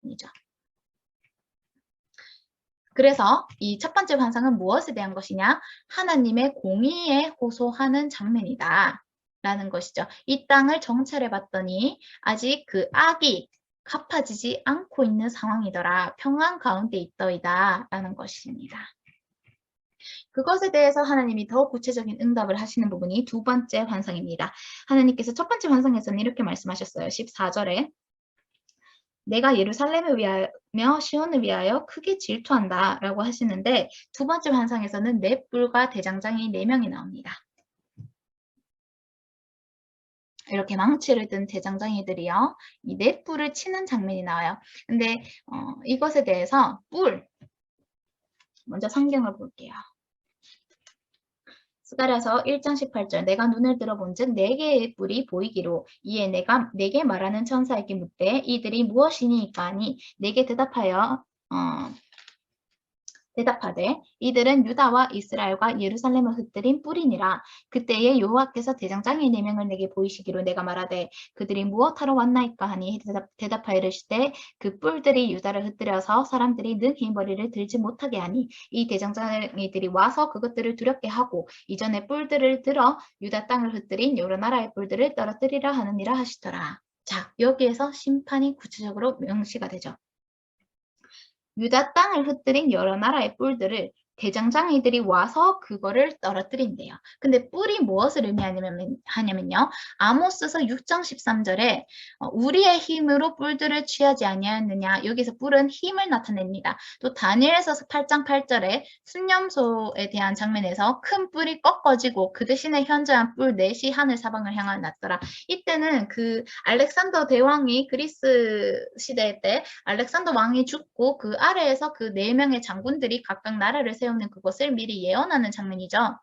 부분이죠. 그래서 이 첫 번째 환상은 무엇에 대한 것이냐? 하나님의 공의에 호소하는 장면이다 라는 것이죠. 이 땅을 정찰해 봤더니 아직 그 악이 갚아지지 않고 있는 상황이더라. 평안 가운데 있더이다 라는 것입니다. 그것에 대해서 하나님이 더 구체적인 응답을 하시는 부분이 두 번째 환상입니다. 하나님께서 첫 번째 환상에서는 이렇게 말씀하셨어요. 14절에 내가 예루살렘을 위하여 시온을 위하여 크게 질투한다 라고 하시는데 두 번째 환상에서는 넷불과 대장장이 4명이 나옵니다. 이렇게 망치를 든 대장장이들이요. 이 넷불을 치는 장면이 나와요. 근데 이것에 대해서 먼저 성경을 볼게요. 스가랴서 1장 18절 내가 눈을 들어본즉 4개의 뿔이 보이기로 이에 내가 내게 말하는 천사에게 묻되 이들이 무엇이니까 하니 내게 대답하되 이들은 유다와 이스라엘과 예루살렘을 흩뜨린 뿔이니라. 그때에 여호와께서 대장장이 4명을 내게 보이시기로 내가 말하되 그들이 무엇하러 왔나이까 하니 대답하여 이르시되 그 뿔들이 유다를 흩뜨려서 사람들이 능히 머리를 들지 못하게 하니 이 대장장이들이 와서 그것들을 두렵게 하고 이전에 뿔들을 들어 유다 땅을 흩뜨린 여러 나라의 뿔들을 떨어뜨리라 하느니라 하시더라. 자, 여기에서 심판이 구체적으로 명시가 되죠. 유다 땅을 흩뜨린 여러 나라의 뿔들을 대장장이들이 와서 그거를 떨어뜨린대요. 근데 뿔이 무엇을 의미하냐면요. 아모스서 6장 13절에 우리의 힘으로 뿔들을 취하지 아니하였느냐. 여기서 뿔은 힘을 나타냅니다. 또 다니엘서 8장 8절에 순념소에 대한 장면에서 큰 뿔이 꺾어지고 그 대신에 현저한 뿔 넷이 하늘 사방을 향하여 났더라. 이때는 그 알렉산더 대왕이 그리스 시대 때 알렉산더 왕이 죽고 그 아래에서 그 4명의 장군들이 각각 나라를 세우는 그것을 미리 예언하는 장면이죠.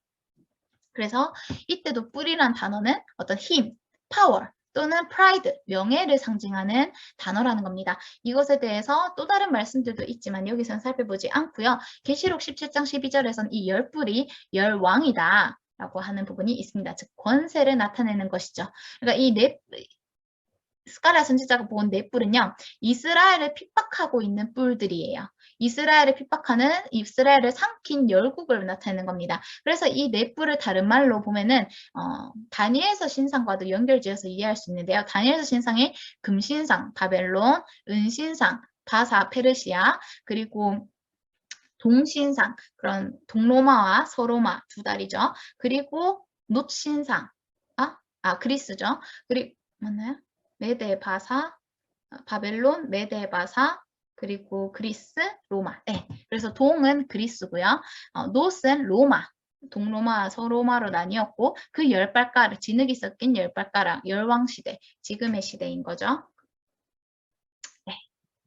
그래서 이때도 뿔이란 단어는 어떤 힘, 파워 또는 프라이드, 명예를 상징하는 단어라는 겁니다. 이것에 대해서 또 다른 말씀들도 있지만 여기서는 살펴보지 않고요. 계시록 17장 12절에서는 이 10뿔이 10왕이다 라고 하는 부분이 있습니다. 즉 권세를 나타내는 것이죠. 그러니까 이 스가랴 선지자가 본 4뿔은요. 이스라엘을 핍박하고 있는 뿔들이에요. 이스라엘을 핍박하는 이스라엘을 삼킨 열국을 나타내는 겁니다. 그래서 이 4뿔을 다른 말로 보면은 다니엘서 신상과도 연결지어서 이해할 수 있는데요. 다니엘서 신상이 금신상, 바벨론, 은신상, 바사, 페르시아, 그리고 동신상, 그런 동로마와 서로마 두 다리죠. 그리고 놋신상, 그리스죠. 그리고 맞나요? 메데 바사, 바벨론, 메데 바사, 그리고 그리스, 로마. 네. 그래서 동은 그리스고요. 놋은 로마. 동로마, 서로마로 나뉘었고 그 10발가락, 진흙이 섞인 10발가락, 열왕시대, 지금의 시대인 거죠. 네.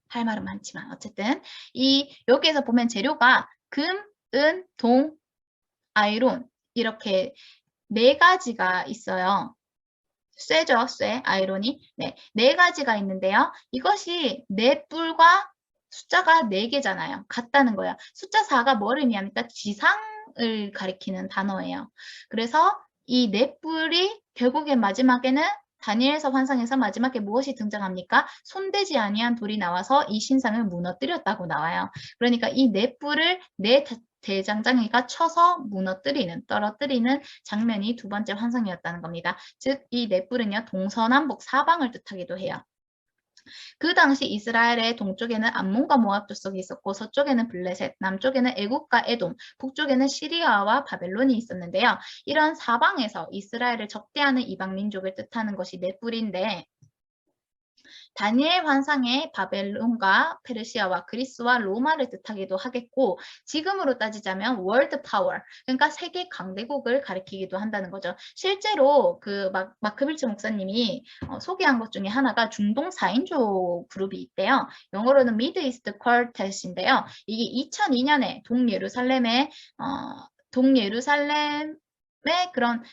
할 말은 많지만 어쨌든 여기에서 보면 재료가 금, 은, 동, 아이론 이렇게 4가지가 있어요. 쇠죠, 쇠, 아이론이. 네, 4가지가 있는데요. 이것이 4뿔과 숫자가 4개잖아요. 같다는 거예요. 숫자 4가 뭐를 의미합니까? 지상을 가리키는 단어예요. 그래서 이 4뿔이 결국엔 마지막에는 다니엘서 환상에서 마지막에 무엇이 등장합니까? 손대지 아니한 돌이 나와서 이 신상을 무너뜨렸다고 나와요. 그러니까 이 4뿔을 대장장이가 쳐서 떨어뜨리는 장면이 두 번째 환상이었다는 겁니다. 즉, 이 넷불은요, 동서남북 사방을 뜻하기도 해요. 그 당시 이스라엘의 동쪽에는 암몬과 모압 족속이 있었고 서쪽에는 블레셋, 남쪽에는 애국과 에돔, 북쪽에는 시리아와 바벨론이 있었는데요. 이런 사방에서 이스라엘을 적대하는 이방 민족을 뜻하는 것이 넷불인데 다니엘 환상의 바벨론과 페르시아와 그리스와 로마를 뜻하기도 하겠고 지금으로 따지자면 월드 파워, 그러니까 세계 강대국을 가리키기도 한다는 거죠. 실제로 그 마크 빌츠 목사님이 소개한 것 중에 하나가 중동 4인조 그룹이 있대요. 영어로는 미드 이스트 쿼텟인데요. 이게 2002년에 동예루살렘의 그런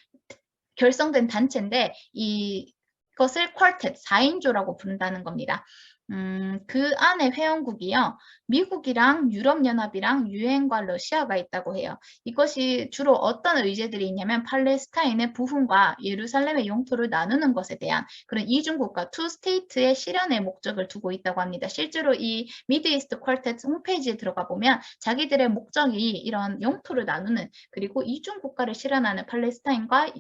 결성된 단체인데 이것을 쿼텟, 4인조라고 부른다는 겁니다. 그 안에 회원국이요. 미국이랑 유럽연합이랑 유엔과 러시아가 있다고 해요. 이것이 주로 어떤 의제들이 있냐면 팔레스타인의 부흥과 예루살렘의 영토를 나누는 것에 대한 그런 이중국가, 투 스테이트의 실현의 목적을 두고 있다고 합니다. 실제로 이 미드이스트 쿼텟 홈페이지에 들어가 보면 자기들의 목적이 이런 영토를 나누는 그리고 이중국가를 실현하는 팔레스타인과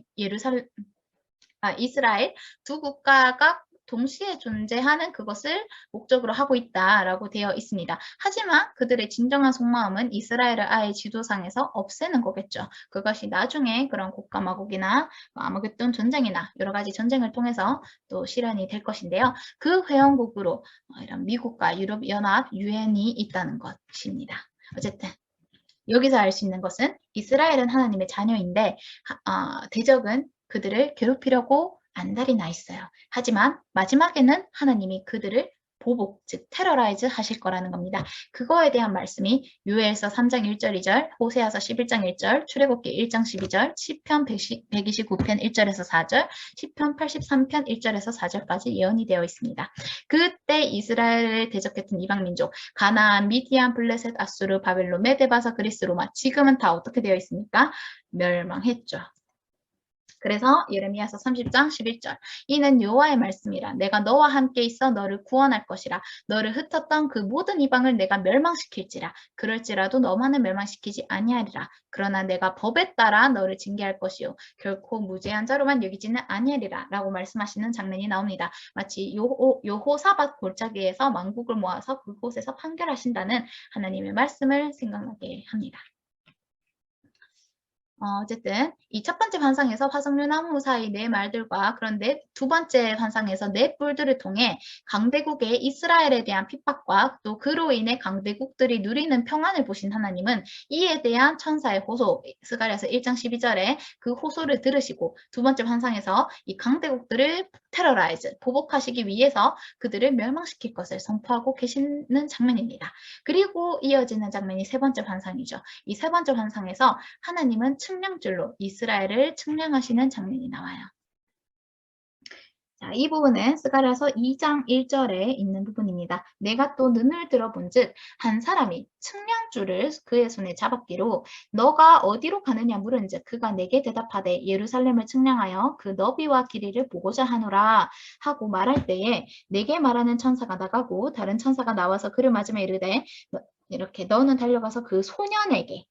이스라엘 두 국가가 동시에 존재하는 그것을 목적으로 하고 있다라고 되어 있습니다. 하지만 그들의 진정한 속마음은 이스라엘을 아예 지도상에서 없애는 거겠죠. 그것이 나중에 그런 국가마국이나 아마겟돈 전쟁이나 여러 가지 전쟁을 통해서 또 실현이 될 것인데요. 그 회원국으로 이런 미국과 유럽연합, 유엔이 있다는 것입니다. 어쨌든 여기서 알 수 있는 것은 이스라엘은 하나님의 자녀인데 대적은 그들을 괴롭히려고 안달이 나 있어요. 하지만 마지막에는 하나님이 그들을 보복, 즉 테러라이즈 하실 거라는 겁니다. 그거에 대한 말씀이 요엘서 3장 1절 2절, 호세아서 11장 1절, 출애굽기 1장 12절, 시편 129편 1절에서 4절, 시편 83편 1절에서 4절까지 예언이 되어 있습니다. 그때 이스라엘을 대적했던 이방 민족, 가나안, 미디안, 블레셋, 아수르, 바벨론, 메데바사, 그리스, 로마 지금은 다 어떻게 되어 있습니까? 멸망했죠. 그래서 예레미야서 30장 11절 이는 여호와의 말씀이라 내가 너와 함께 있어 너를 구원할 것이라 너를 흩었던 그 모든 이방을 내가 멸망시킬지라 그럴지라도 너만을 멸망시키지 아니하리라 그러나 내가 법에 따라 너를 징계할 것이요 결코 무죄한 자로만 여기지는 아니하리라 라고 말씀하시는 장면이 나옵니다. 마치 여호사밧 골짜기에서 만국을 모아서 그곳에서 판결하신다는 하나님의 말씀을 생각나게 합니다. 어쨌든 이 첫 번째 환상에서 화석류 나무 사이 네 말들과 그런데 두 번째 환상에서 네 뿔들을 통해 강대국의 이스라엘에 대한 핍박과 또 그로 인해 강대국들이 누리는 평안을 보신 하나님은 이에 대한 천사의 호소, 스가랴서 1장 12절에 그 호소를 들으시고 두 번째 환상에서 이 강대국들을 테러라이즈, 보복하시기 위해서 그들을 멸망시킬 것을 선포하고 계시는 장면입니다. 그리고 이어지는 장면이 세 번째 환상이죠. 이 세 번째 환상에서 하나님은 측량줄로 이스라엘을 측량하시는 장면이 나와요. 자, 이 부분은 스가랴서 2장 1절에 있는 부분입니다. 내가 또 눈을 들어본즉 한 사람이 측량줄을 그의 손에 잡았기로 너가 어디로 가느냐 물은즉 그가 내게 대답하되 예루살렘을 측량하여 그 너비와 길이를 보고자 하노라 하고 말할 때에 내게 말하는 천사가 나가고 다른 천사가 나와서 그를 맞으며 이르되 이렇게 너는 달려가서 그 소년에게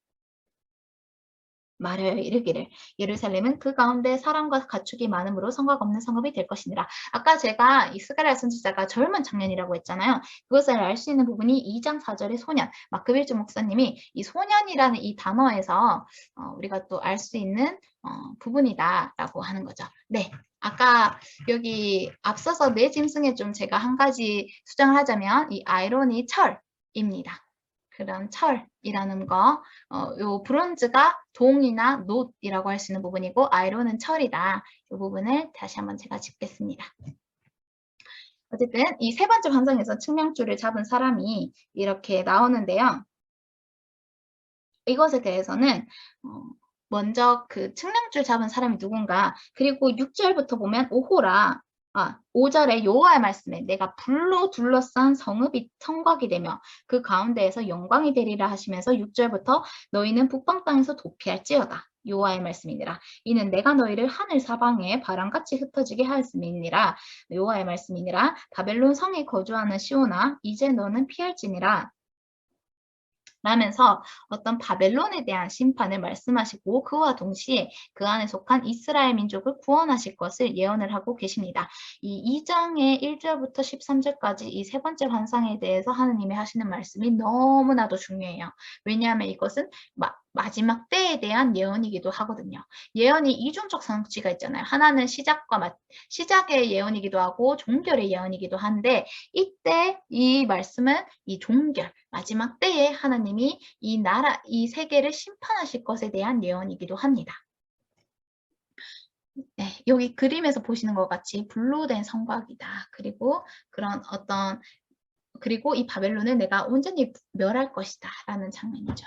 말하여 이르기를 예루살렘은 그 가운데 사람과 가축이 많으므로 성곽 없는 성읍이 될 것이니라. 아까 제가 이 스가랴 선지자가 젊은 청년이라고 했잖아요. 그것을 알 수 있는 부분이 2장 4절의 소년. 마크빌주 목사님이 이 소년이라는 이 단어에서 우리가 또 알 수 있는 부분이다라고 하는 거죠. 네. 아까 여기 앞서서 내 짐승에 좀 제가 한 가지 수정을 하자면 이 아이론이 철입니다. 그런 철이라는 거, 요 브론즈가 동이나 놋이라고 할 수 있는 부분이고 아이론은 철이다. 이 부분을 다시 한번 제가 짚겠습니다. 어쨌든 이 세 번째 환상에서 측량줄을 잡은 사람이 이렇게 나오는데요. 이것에 대해서는 먼저 그 측량줄 잡은 사람이 누군가 그리고 6절부터 보면 오호라 5절에 여호와의 말씀에 내가 불로 둘러싼 성곽이 되며 그 가운데에서 영광이 되리라 하시면서 6절부터 너희는 북방 땅에서 도피할지어다. 여호와의 말씀이니라. 이는 내가 너희를 하늘 사방에 바람같이 흩어지게 하였음이니라. 여호와의 말씀이니라. 바벨론 성에 거주하는 시온아 이제 너는 피할지니라. 라면서 어떤 바벨론에 대한 심판을 말씀하시고 그와 동시에 그 안에 속한 이스라엘 민족을 구원하실 것을 예언을 하고 계십니다. 이 2장의 1절부터 13절까지 이 세 번째 환상에 대해서 하느님이 하시는 말씀이 너무나도 중요해요. 왜냐하면 이것은 마지막 때에 대한 예언이기도 하거든요. 예언이 이중적 성취가 있잖아요. 하나는 시작의 예언이기도 하고 종결의 예언이기도 한데 이때 이 말씀은 이 종결, 마지막 때에 하나님이 이 세계를 심판하실 것에 대한 예언이기도 합니다. 네, 여기 그림에서 보시는 것 같이 불로 된 성곽이다. 그리고 그리고 이 바벨론을 내가 온전히 멸할 것이다. 라는 장면이죠.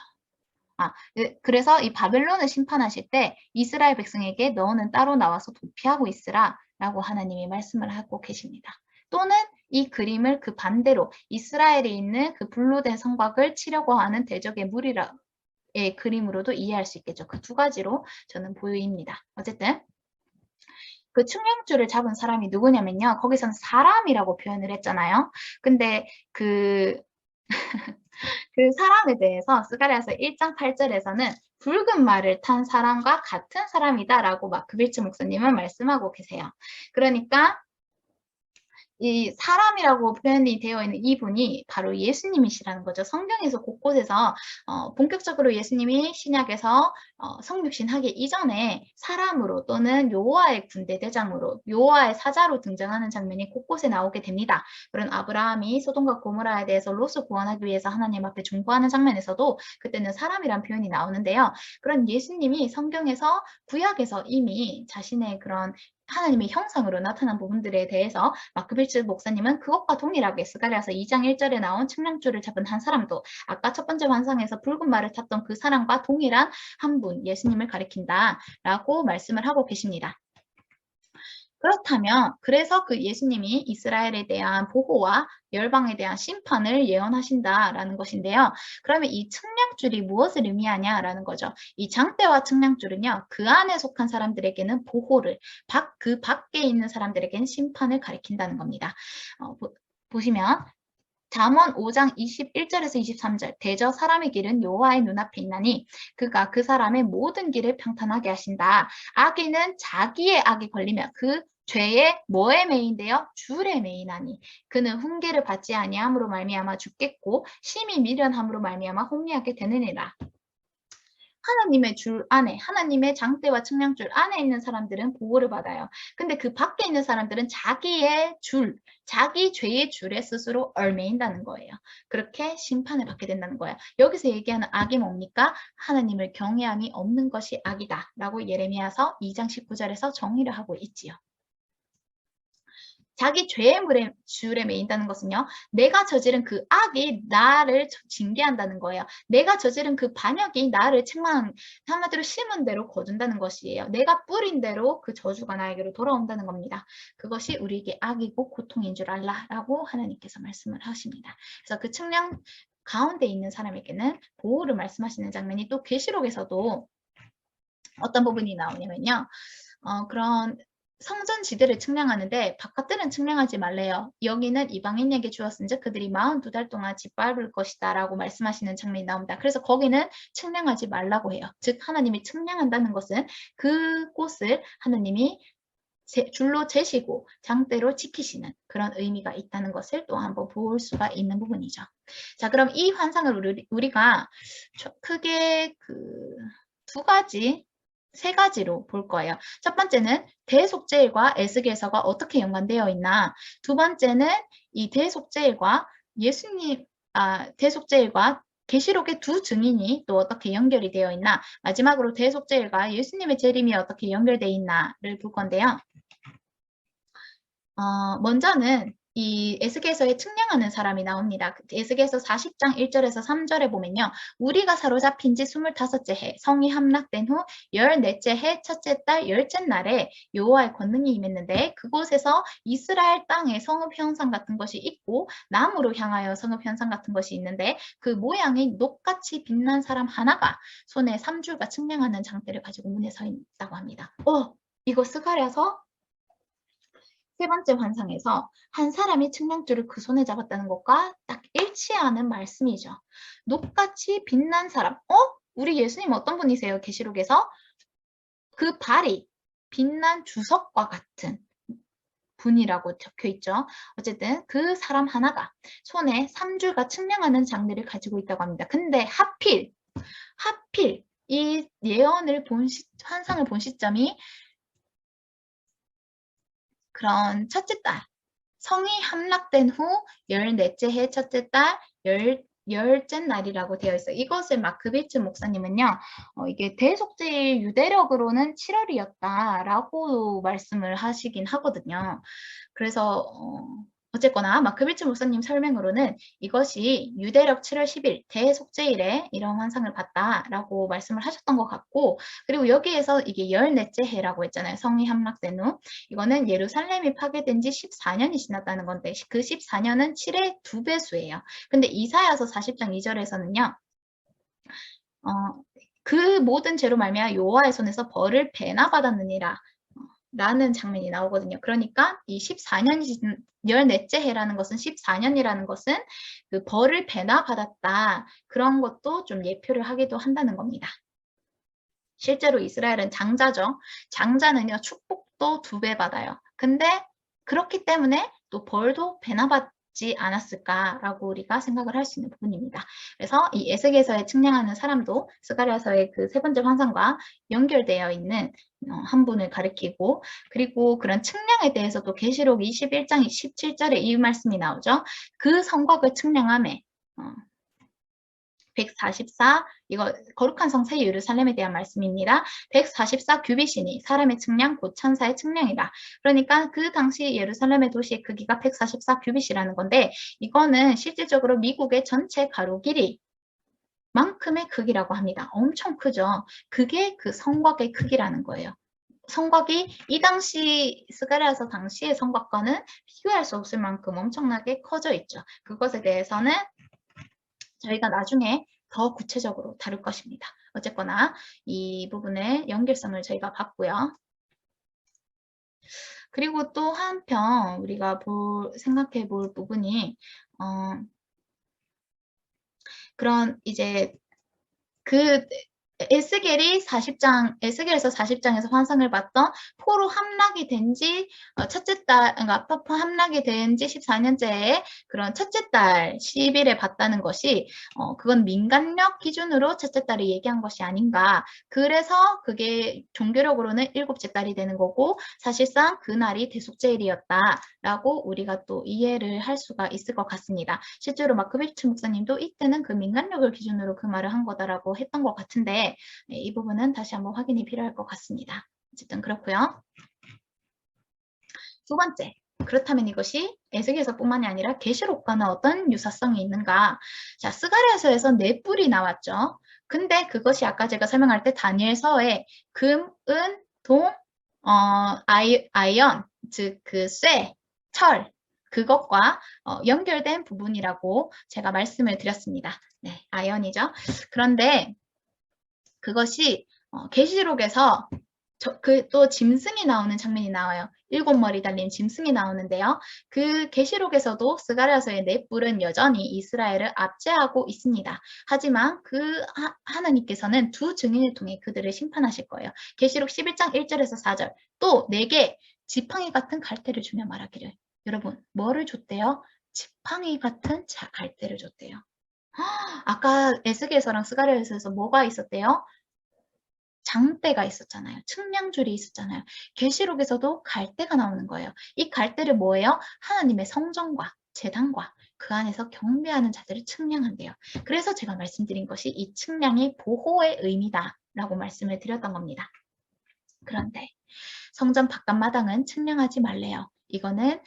그래서 이 바벨론을 심판하실 때 이스라엘 백성에게 너는 따로 나와서 도피하고 있으라 라고 하나님이 말씀을 하고 계십니다. 또는 이 그림을 그 반대로 이스라엘에 있는 그 불로된 성곽을 치려고 하는 대적의 무리라 의 그림으로도 이해할 수 있겠죠. 그 두 가지로 저는 보입니다. 어쨌든 그 측량줄을 잡은 사람이 누구냐면요. 거기서는 사람이라고 표현을 했잖아요. 근데 그 사람에 대해서 스가랴서 1장 8절에서는 붉은 말을 탄 사람과 같은 사람이다라고 마크 빌츠 목사님은 말씀하고 계세요. 그러니까 이 사람이라고 표현이 되어 있는 이분이 바로 예수님이시라는 거죠. 성경에서 곳곳에서 본격적으로 예수님이 신약에서 성육신하기 이전에 사람으로 또는 여호와의 군대 대장으로 여호와의 사자로 등장하는 장면이 곳곳에 나오게 됩니다. 그런 아브라함이 소돔과 고모라에 대해서 롯을 구원하기 위해서 하나님 앞에 중보하는 장면에서도 그때는 사람이란 표현이 나오는데요. 그런 예수님이 성경에서 구약에서 이미 자신의 그런 하나님의 형상으로 나타난 부분들에 대해서 마크 빌츠 목사님은 그것과 동일하게 스가랴서 2장 1절에 나온 측량줄을 잡은 한 사람도 아까 첫 번째 환상에서 붉은 말을 탔던 그 사람과 동일한 한 분, 예수님을 가리킨다라고 말씀을 하고 계십니다. 그렇다면 그래서 그 예수님이 이스라엘에 대한 보호와 열방에 대한 심판을 예언하신다라는 것인데요. 그러면 이 측량줄이 무엇을 의미하냐라는 거죠. 이 장대와 측량줄은요. 그 안에 속한 사람들에게는 보호를, 그 밖에 있는 사람들에게는 심판을 가리킨다는 겁니다. 보시면 잠언 5장 21절에서 23절 대저 사람의 길은 여호와의 눈앞에 있나니 그가 그 사람의 모든 길을 평탄하게 하신다. 악인은 자기의 악이 걸리면 그 죄의 뭐에 매인되어 줄에 매이나니 그는 훈계를 받지 아니함으로 말미암아 죽겠고 심히 미련함으로 말미암아 혼미하게 되느니라. 하나님의 줄 안에, 하나님의 장대와 측량줄 안에 있는 사람들은 보호를 받아요. 근데 그 밖에 있는 사람들은 자기의 줄, 자기 죄의 줄에 스스로 얽매인다는 거예요. 그렇게 심판을 받게 된다는 거예요. 여기서 얘기하는 악이 뭡니까? 하나님을 경외함이 없는 것이 악이다 라고 예레미야서 2장 19절에서 정의를 하고 있지요. 자기 죄의 줄에 매인다는 것은요. 내가 저지른 그 악이 나를 징계한다는 거예요. 내가 저지른 그 반역이 나를 한마디로 심은 대로 거둔다는 것이에요. 내가 뿌린 대로 그 저주가 나에게로 돌아온다는 겁니다. 그것이 우리에게 악이고 고통인 줄 알라라고 하나님께서 말씀을 하십니다. 그래서 그 측량 가운데 있는 사람에게는 보호를 말씀하시는 장면이 또 계시록에서도 어떤 부분이 나오냐면요. 그런 성전 지대를 측량하는데 바깥들은 측량하지 말래요. 여기는 이방인에게 주었은즉 그들이 42달 동안 짓밟을 것이다 라고 말씀하시는 장면이 나옵니다. 그래서 거기는 측량하지 말라고 해요. 즉 하나님이 측량한다는 것은 그곳을 하나님이 줄로 재시고 장대로 지키시는 그런 의미가 있다는 것을 또 한번 볼 수가 있는 부분이죠. 자, 그럼 이 환상을 우리가 크게 세 가지로 볼 거예요. 첫 번째는 대속죄일과 에스겔서가 어떻게 연관되어 있나. 두 번째는 이 대속죄일과 대속죄일과 계시록의 두 증인이 또 어떻게 연결이 되어 있나. 마지막으로 대속죄일과 예수님의 재림이 어떻게 연결되어 있나를 볼 건데요. 먼저는 이 에스겔서에 측량하는 사람이 나옵니다. 에스겔서 40장 1절에서 3절에 보면요. 우리가 사로잡힌 지 25째 해, 성이 함락된 후 14째 해, 첫째 달, 열째 날에 여호와의 권능이 임했는데 그곳에서 이스라엘 땅에 성읍 형상 같은 것이 있고 남으로 향하여 성읍 형상 같은 것이 있는데 그 모양이 녹같이 빛난 사람 하나가 손에 3줄과 측량하는 장대를 가지고 문에 서 있다고 합니다. 이거 스가랴서 세 번째 환상에서 한 사람이 측량줄을 그 손에 잡았다는 것과 딱 일치하는 말씀이죠. 녹같이 빛난 사람. 우리 예수님 어떤 분이세요? 계시록에서 그 발이 빛난 주석과 같은 분이라고 적혀 있죠. 어쨌든 그 사람 하나가 손에 3줄과 측량하는 장비를 가지고 있다고 합니다. 근데 하필 이 예언을 환상을 본 시점이 그런 첫째 달, 성이 함락된 후 14째 해 첫째 달, 열째 날이라고 되어 있어요. 이것을 마크 빌츠 목사님은요. 이게 대속죄일 유대력으로는 7월이었다라고 말씀을 하시긴 하거든요. 그래서 어쨌거나 마크빌츠 목사님 설명으로는 이것이 유대력 7월 10일 대속죄일에 이런 환상을 봤다라고 말씀을 하셨던 것 같고, 그리고 여기에서 이게 14째 해라고 했잖아요. 성이 함락된 후. 이거는 예루살렘이 파괴된 지 14년이 지났다는 건데 그 14년은 7의 2배수예요. 근데 이사야서 40장 2절에서는요. 그 모든 죄로 말미암아 여호와의 손에서 벌을 배나 받았느니라 라는 장면이 나오거든요. 그러니까 이 14년이 14째 해라는 것은 14년이라는 것은 그 벌을 배나 받았다. 그런 것도 좀 예표를 하기도 한다는 겁니다. 실제로 이스라엘은 장자죠. 장자는요, 축복도 2배 받아요. 근데 그렇기 때문에 또 벌도 배나 받지 않았을까라고 우리가 생각을 할 수 있는 부분입니다. 그래서 이 에스겔서에 측량하는 사람도 스가랴서의 그 세 번째 환상과 연결되어 있는 한 분을 가리키고, 그리고 그런 측량에 대해서도 계시록 21장 17절에 이 말씀이 나오죠. 그 성곽을 측량함에 144, 이거 거룩한 성 새 예루살렘에 대한 말씀입니다. 144 규빗이니 사람의 측량 곧 천사의 측량이다. 그러니까 그 당시 예루살렘의 도시의 크기가 144 규빗이라는 건데, 이거는 실질적으로 미국의 전체 가로 길이 만큼의 크기라고 합니다. 엄청 크죠. 그게 그 성곽의 크기라는 거예요. 성곽이 이 당시 스가랴서 당시의 성곽과는 비교할 수 없을 만큼 엄청나게 커져 있죠. 그것에 대해서는 저희가 나중에 더 구체적으로 다룰 것입니다. 어쨌거나 이 부분의 연결성을 저희가 봤고요. 그리고 또 한편 우리가 생각해 볼 부분이 그런 이제 그 에스겔이 40장, 에스겔에서 40장에서 환상을 봤던 포로 함락이 된 지 첫째 달, 그러니까 포로 함락이 된 지 14년째에 그런 첫째 달 10일에 봤다는 것이 그건 민간력 기준으로 첫째 달을 얘기한 것이 아닌가. 그래서 그게 종교력으로는 7째 달이 되는 거고 사실상 그날이 대속죄일이었다라고 우리가 또 이해를 할 수가 있을 것 같습니다. 실제로 마크빌츠 목사님도 이때는 그 민간력을 기준으로 그 말을 한 거다라고 했던 것 같은데 이 부분은 다시 한번 확인이 필요할 것 같습니다. 어쨌든 그렇고요. 두 번째, 그렇다면 이것이 에스겔서뿐만이 아니라 계시록과는 어떤 유사성이 있는가? 자, 스가랴서에서 네 뿔이 나왔죠. 근데 그것이 아까 제가 설명할 때 다니엘서에 금, 은, 동, 아이언, 즉 그 쇠, 철, 그것과 연결된 부분이라고 제가 말씀을 드렸습니다. 네, 아이언이죠. 그런데 그것이 계시록에서 또 짐승이 나오는 장면이 나와요. 7머리 달린 짐승이 나오는데요. 그 계시록에서도 스가랴서의 네 뿔은 여전히 이스라엘을 압제하고 있습니다. 하지만 그 하나님께서는 두 증인을 통해 그들을 심판하실 거예요. 계시록 11장 1절에서 4절 또 내게 지팡이 같은 갈대를 주며 말하기를. 여러분 뭐를 줬대요? 지팡이 같은 갈대를 줬대요. 아까 에스겔서랑 스가랴서에서 뭐가 있었대요? 장대가 있었잖아요. 측량줄이 있었잖아요. 계시록에서도 갈대가 나오는 거예요. 이 갈대를 뭐예요? 하나님의 성전과 제단과 그 안에서 경배하는 자들을 측량한대요. 그래서 제가 말씀드린 것이 이 측량이 보호의 의미다라고 말씀을 드렸던 겁니다. 그런데 성전 바깥마당은 측량하지 말래요. 이거는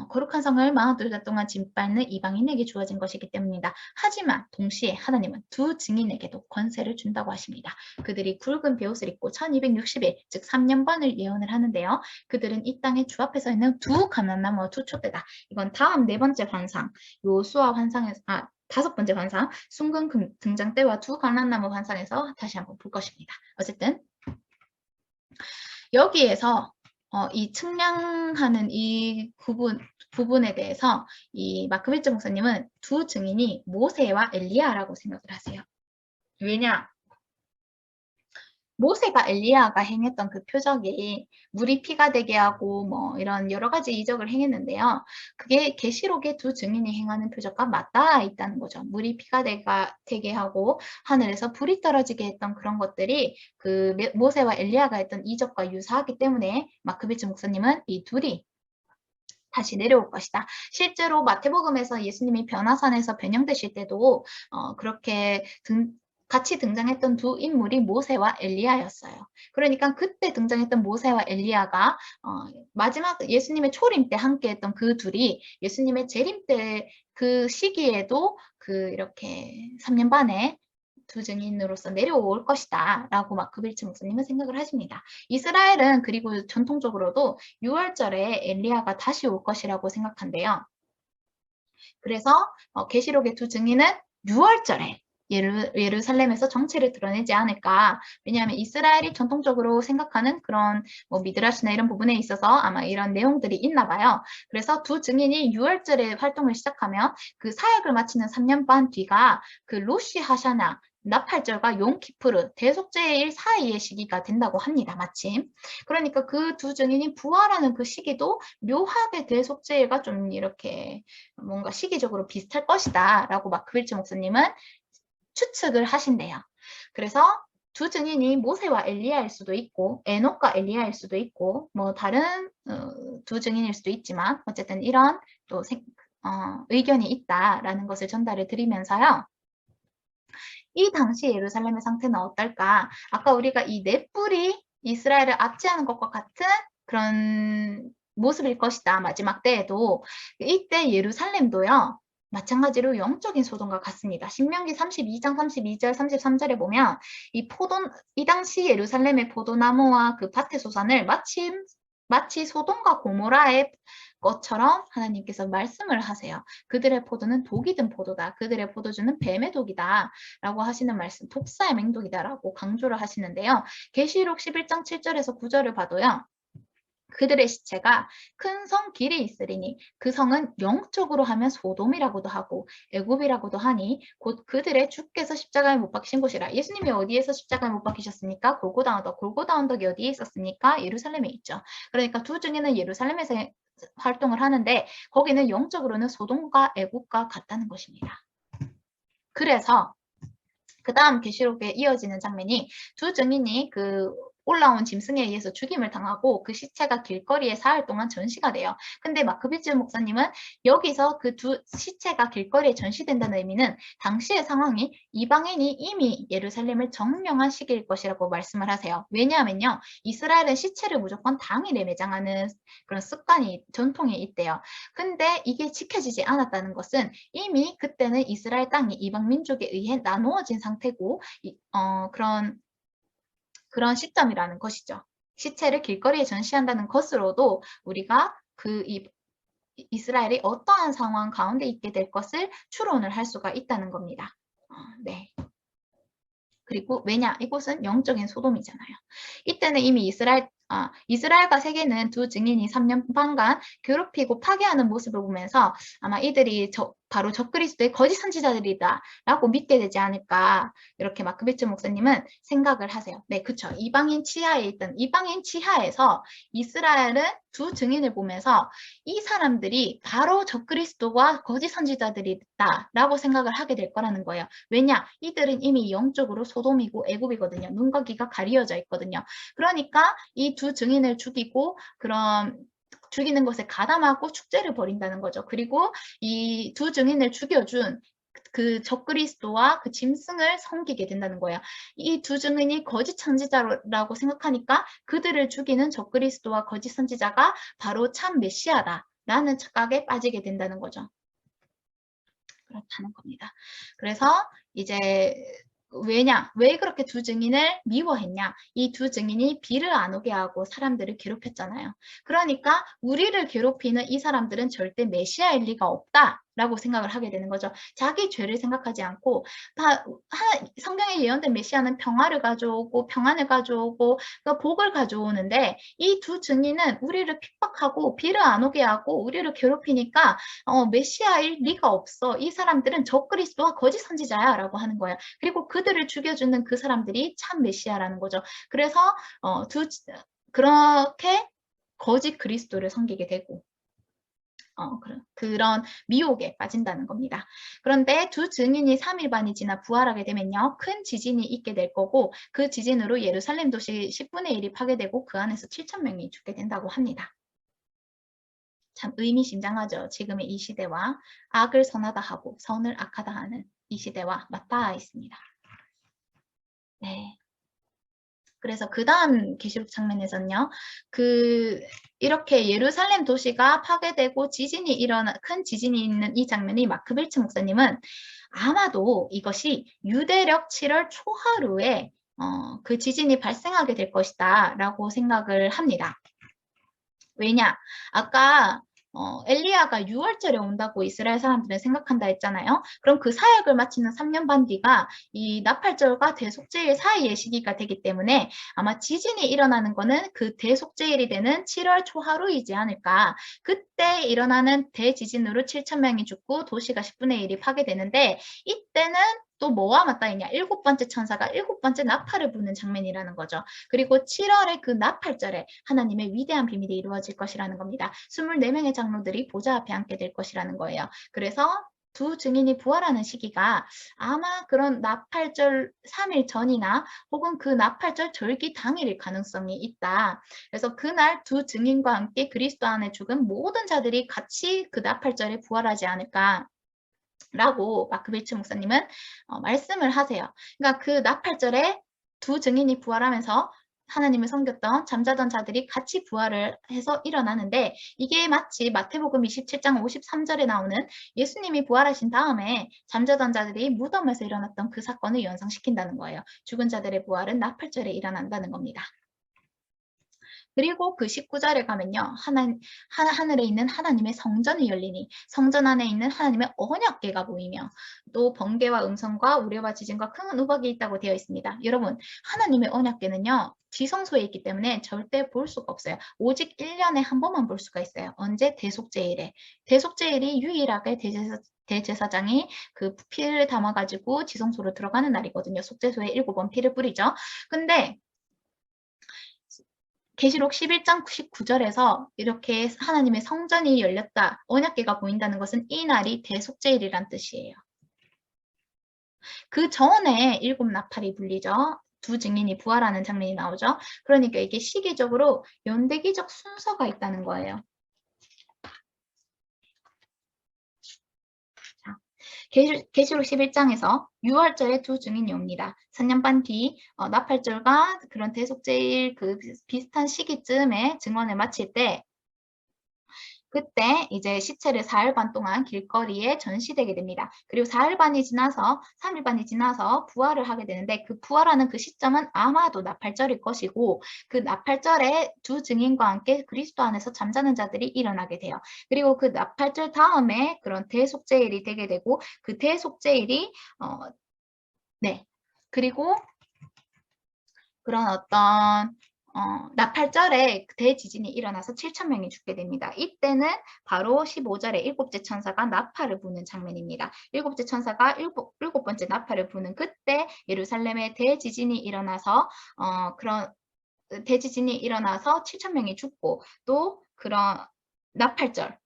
거룩한 성을 42달 동안 짓밟는 이방인에게 주어진 것이기 때문이다. 하지만 동시에 하나님은 두 증인에게도 권세를 준다고 하십니다. 그들이 굵은 베옷을 입고 1260일, 즉 3년반을 예언을 하는데요. 그들은 이 땅에 주 앞에 서 있는 두 가난나무와 두 촛대다. 이건 다음 네 번째 환상, 요수아 환상에서 다섯 번째 환상, 순금 등장대와 두 가난나무 환상에서 다시 한번 볼 것입니다. 어쨌든 여기에서 이 측량하는 이 부분에 대해서 이 마크빌츠 목사님은 두 증인이 모세와 엘리야라고 생각을 하세요. 왜냐? 모세가 엘리야가 행했던 그 표적이 물이 피가 되게 하고 뭐 이런 여러 가지 이적을 행했는데요. 그게 계시록의 두 증인이 행하는 표적과 맞닿아 있다는 거죠. 물이 피가 되게 하고 하늘에서 불이 떨어지게 했던 그런 것들이 그 모세와 엘리야가 했던 이적과 유사하기 때문에 마크빌츠 목사님은 이 둘이 다시 내려올 것이다. 실제로 마태복음에서 예수님이 변화산에서 변형되실 때도 그렇게 같이 등장했던 두 인물이 모세와 엘리야였어요. 그러니까 그때 등장했던 모세와 엘리야가 마지막 예수님의 초림 때 함께했던 그 둘이 예수님의 재림 때 그 시기에도 그 이렇게 3년 반에 두 증인으로서 내려올 것이다 라고 마크빌츠 목사님은 생각을 하십니다. 이스라엘은 그리고 전통적으로도 6월절에 엘리야가 다시 올 것이라고 생각한대요. 그래서 계시록의 두 증인은 6월절에 예루살렘에서 정체를 드러내지 않을까. 왜냐하면 이스라엘이 전통적으로 생각하는 그런 뭐 미드라시나 이런 부분에 있어서 아마 이런 내용들이 있나 봐요. 그래서 두 증인이 6월절에 활동을 시작하면 그 사역을 마치는 3년 반 뒤가 그 로시 하샤나 나팔절과 용키푸르 대속죄의 일 사이의 시기가 된다고 합니다. 마침. 그러니까 그 두 증인이 부활하는 그 시기도 묘하게 대속죄가 좀 이렇게 뭔가 시기적으로 비슷할 것이다 라고 마크빌츠 목사님은 추측을 하신대요. 그래서 두 증인이 모세와 엘리야일 수도 있고 에녹과 엘리야일 수도 있고 뭐 다른 두 증인일 수도 있지만 어쨌든 이런 또 의견이 있다라는 것을 전달해 드리면서요. 이 당시 예루살렘의 상태는 어떨까? 아까 우리가 이 네 뿔이 이스라엘을 압제하는 것과 같은 그런 모습일 것이다. 마지막 때에도. 이때 예루살렘도요. 마찬가지로 영적인 소돔과 같습니다. 신명기 32장 32절 33절에 보면 이 당시 예루살렘의 포도나무와 그 밭의 소산을 마치 소돔과 고모라의 것처럼 하나님께서 말씀을 하세요. 그들의 포도는 독이 든 포도다. 그들의 포도주는 뱀의 독이다. 라고 하시는 말씀, 독사의 맹독이다. 라고 강조를 하시는데요. 계시록 11장 7절에서 9절을 봐도요. 그들의 시체가 큰 성 길이 있으리니 그 성은 영적으로 하면 소돔이라고도 하고 애굽이라고도 하니 곧 그들의 주께서 십자가에 못 박히신 곳이라. 예수님이 어디에서 십자가에 못 박히셨습니까? 골고다 언덕. 골고다 언덕이 어디에 있었습니까? 예루살렘에 있죠. 그러니까 두 중에는 예루살렘에서 활동을 하는데 거기는 영적으로는 소돔과 애굽과 같다는 것입니다. 그래서 그 다음 계시록에 이어지는 장면이 두 증인이 그 올라온 짐승에 의해서 죽임을 당하고 그 시체가 길거리에 사흘 동안 전시가 돼요. 근데 마크비츠 목사님은 여기서 그 두 시체가 길거리에 전시된다는 의미는 당시의 상황이 이방인이 이미 예루살렘을 점령한 시기일 것이라고 말씀을 하세요. 왜냐하면요. 이스라엘은 시체를 무조건 당일에 매장하는 그런 습관이 전통이 있대요. 근데 이게 지켜지지 않았다는 것은 이미 그때는 이스라엘 땅이 이방 민족에 의해 나누어진 상태고 그런 시점이라는 것이죠. 시체를 길거리에 전시한다는 것으로도 우리가 이스라엘이 어떠한 상황 가운데 있게 될 것을 추론을 할 수가 있다는 겁니다. 네. 그리고 왜냐? 이곳은 영적인 소돔이잖아요. 이때는 이미 이스라엘과 세계는 두 증인이 3년 반간 괴롭히고 파괴하는 모습을 보면서 아마 이들이 바로 적그리스도의 거짓 선지자들이다 라고 믿게 되지 않을까 이렇게 마크비츠 목사님은 생각을 하세요. 네, 그렇죠. 이방인 치하에서 이스라엘은 두 증인을 보면서 이 사람들이 바로 적그리스도와 거짓 선지자들이다 라고 생각을 하게 될 거라는 거예요. 왜냐? 이들은 이미 영적으로 소돔이고 애굽이거든요. 눈과 귀가 가리어져 있거든요. 그러니까 이 두 증인을 죽이는 것에 가담하고 축제를 벌인다는 거죠. 그리고 이 두 증인을 죽여준 그 적그리스도와 그 짐승을 섬기게 된다는 거예요. 이 두 증인이 거짓 선지자라고 생각하니까 그들을 죽이는 적그리스도와 거짓 선지자가 바로 참 메시아다라는 착각에 빠지게 된다는 거죠. 그렇다는 겁니다. 그래서 이제 왜 그렇게 두 증인을 미워했냐? 이 두 증인이 비를 안 오게 하고 사람들을 괴롭혔잖아요. 그러니까 우리를 괴롭히는 이 사람들은 절대 메시아일 리가 없다. 라고 생각을 하게 되는 거죠. 자기 죄를 생각하지 않고 성경에 예언된 메시아는 평화를 가져오고 평안을 가져오고 복을 가져오는데 이 두 증인은 우리를 핍박하고 비를 안 오게 하고 우리를 괴롭히니까 메시아일 리가 없어. 이 사람들은 적그리스도와 거짓 선지자야 라고 하는 거예요. 그리고 그들을 죽여주는 그 사람들이 참 메시아라는 거죠. 그래서 그렇게 거짓 그리스도를 섬기게 되고 그런 미혹에 빠진다는 겁니다. 그런데 두 증인이 3일반이 지나 부활하게 되면요. 큰 지진이 있게 될 거고 그 지진으로 예루살렘 도시 10분의 1이 파괴되고 그 안에서 7,000명이 죽게 된다고 합니다. 참 의미심장하죠. 지금의 이 시대와 악을 선하다 하고 선을 악하다 하는 이 시대와 맞닿아 있습니다. 네. 그래서 그 다음 계시록 장면에서는요, 이렇게 예루살렘 도시가 파괴되고 큰 지진이 있는 이 장면이 마크 빌츠 목사님은 아마도 이것이 유대력 7월 초하루에 그 지진이 발생하게 될 것이다 라고 생각을 합니다. 왜냐? 아까 엘리야가 6월절에 온다고 이스라엘 사람들은 생각한다 했잖아요. 그럼 그 사역을 마치는 3년 반 뒤가 이 나팔절과 대속제일 사이의 시기가 되기 때문에 아마 지진이 일어나는 거는 그 대속제일이 되는 7월 초하루이지 않을까. 그때 일어나는 대지진으로 7천 명이 죽고 도시가 10분의 1이 파괴되는데 이때는 또 뭐와 맞닿아 있냐? 7번째 천사가 7번째 나팔을 부는 장면이라는 거죠. 그리고 7월의 그 나팔절에 하나님의 위대한 비밀이 이루어질 것이라는 겁니다. 24명의 장로들이 보좌 앞에 앉게 될 것이라는 거예요. 그래서 두 증인이 부활하는 시기가 아마 그런 나팔절 3일 전이나 혹은 그 나팔절 절기 당일일 가능성이 있다. 그래서 그날 두 증인과 함께 그리스도 안에 죽은 모든 자들이 같이 그 나팔절에 부활하지 않을까. 라고 마크 빌츠 목사님은 말씀을 하세요. 그러니까 그 나팔절에 두 증인이 부활하면서 하나님을 섬겼던 잠자던 자들이 같이 부활을 해서 일어나는데 이게 마치 마태복음 27장 53절에 나오는 예수님이 부활하신 다음에 잠자던 자들이 무덤에서 일어났던 그 사건을 연상시킨다는 거예요. 죽은 자들의 부활은 나팔절에 일어난다는 겁니다. 그리고 그 19절에 가면요. 하늘에 있는 하나님의 성전이 열리니 성전 안에 있는 하나님의 언약궤가 보이며 또 번개와 음성과 우레와 지진과 큰 우박이 있다고 되어 있습니다. 여러분 하나님의 언약궤는요. 지성소에 있기 때문에 절대 볼 수가 없어요. 오직 1년에 한 번만 볼 수가 있어요. 언제? 대속제일에. 대속제일이 유일하게 대제사장이 그 피를 담아가지고 지성소로 들어가는 날이거든요. 속죄소에 7번 피를 뿌리죠. 근데 계시록 11장 19절에서 이렇게 하나님의 성전이 열렸다, 언약궤가 보인다는 것은 이 날이 대속제일이란 뜻이에요. 그 전에 7나팔이 불리죠. 두 증인이 부활하는 장면이 나오죠. 그러니까 이게 시기적으로 연대기적 순서가 있다는 거예요. 계시록 11장에서 6월절에 두 증인이 옵니다. 3년 반 뒤 나팔절과 그런 대속제일 그 비슷한 시기쯤에 증언을 마칠 때 그때 이제 시체를 4일 반 동안 길거리에 전시되게 됩니다. 그리고 4일 반이 지나서 3일 반이 지나서 부활을 하게 되는데 그 부활하는 그 시점은 아마도 나팔절일 것이고 그 나팔절에 두 증인과 함께 그리스도 안에서 잠자는 자들이 일어나게 돼요. 그리고 그 나팔절 다음에 그런 대속제일이 되게 되고 그 대속제일이 네. 그리고 그런 어떤 나팔절에 대지진이 일어나서 7천 명이 죽게 됩니다. 이때는 바로 15절에 일곱째 천사가 나팔을 부는 장면입니다. 일곱째 천사가 일곱 번째 나팔을 부는 그때 예루살렘에 대지진이 일어나서 그런 대지진이 일어나서 7천 명이 죽고 또 그런 나팔절에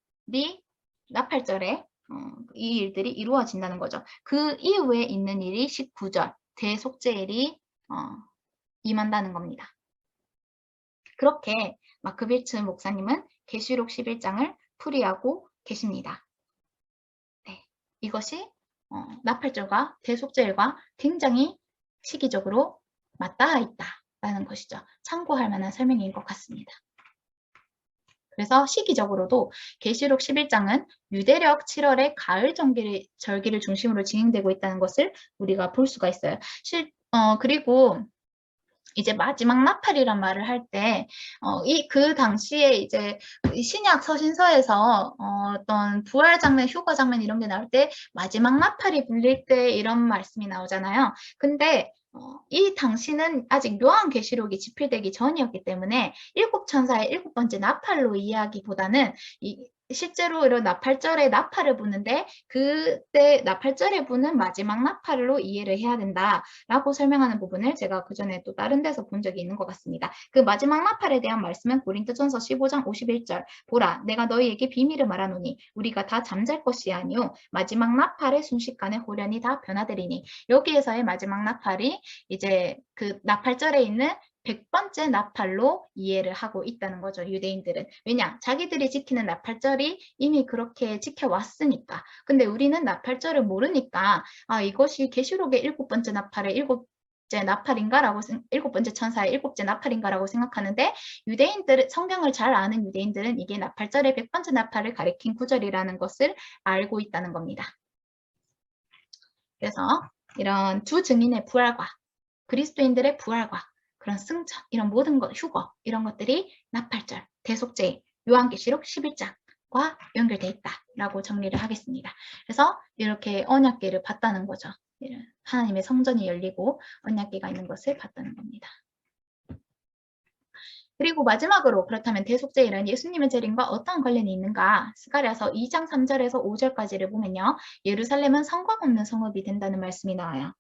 이 일들이 이루어진다는 거죠. 그 이후에 있는 일이 19절 대속죄일이 임한다는 겁니다. 그렇게 마크 빌츠 목사님은 계시록 11장을 풀이하고 계십니다. 네, 이것이 나팔절과 대속죄일과 굉장히 시기적으로 맞닿아 있다라는 것이죠. 참고할 만한 설명인 것 같습니다. 그래서 시기적으로도 계시록 11장은 유대력 7월의 가을 절기를 중심으로 진행되고 있다는 것을 우리가 볼 수가 있어요. 그리고 이제 마지막 나팔이란 말을 할 때, 그 당시에 이제 신약 서신서에서 어떤 부활 장면, 휴거 장면 이런 게 나올 때 마지막 나팔이 불릴 때 이런 말씀이 나오잖아요. 근데 이 당시는 아직 요한계시록이 집필되기 전이었기 때문에 일곱 천사의 7번째 나팔로 이해하기보다는 실제로 이런 나팔절에 나팔을 부는데 그때 나팔절에 부는 마지막 나팔로 이해를 해야 된다라고 설명하는 부분을 제가 그전에 또 다른 데서 본 적이 있는 것 같습니다. 그 마지막 나팔에 대한 말씀은 고린도전서 15장 51절 보라 내가 너희에게 비밀을 말하노니 우리가 다 잠잘 것이 아니요 마지막 나팔의 순식간에 호련히 다 변화되리니 여기에서의 마지막 나팔이 이제 그 나팔절에 있는 100번째 나팔로 이해를 하고 있다는 거죠. 유대인들은. 왜냐? 자기들이 지키는 나팔절이 이미 그렇게 지켜왔으니까. 근데 우리는 나팔절을 모르니까 이것이 계시록의 7번째 나팔의 일곱째 나팔인가라고 일곱 번째 천사의 일곱째 나팔인가라고 생각하는데 유대인들은 성경을 잘 아는 유대인들은 이게 나팔절의 100번째 나팔을 가리킨 구절이라는 것을 알고 있다는 겁니다. 그래서 이런 두 증인의 부활과 그리스도인들의 부활과 그런 승천, 이런 모든 것, 휴거 이런 것들이 나팔절, 대속죄, 요한계시록 11장과 연결돼 있다라고 정리를 하겠습니다. 그래서 이렇게 언약궤를 봤다는 거죠. 하나님의 성전이 열리고 언약궤가 있는 것을 봤다는 겁니다. 그리고 마지막으로 그렇다면 대속죄일은 예수님의 재림과 어떤 관련이 있는가? 스가랴서 2장 3절에서 5절까지를 보면요. 예루살렘은 성곽 없는 성읍이 된다는 말씀이 나와요.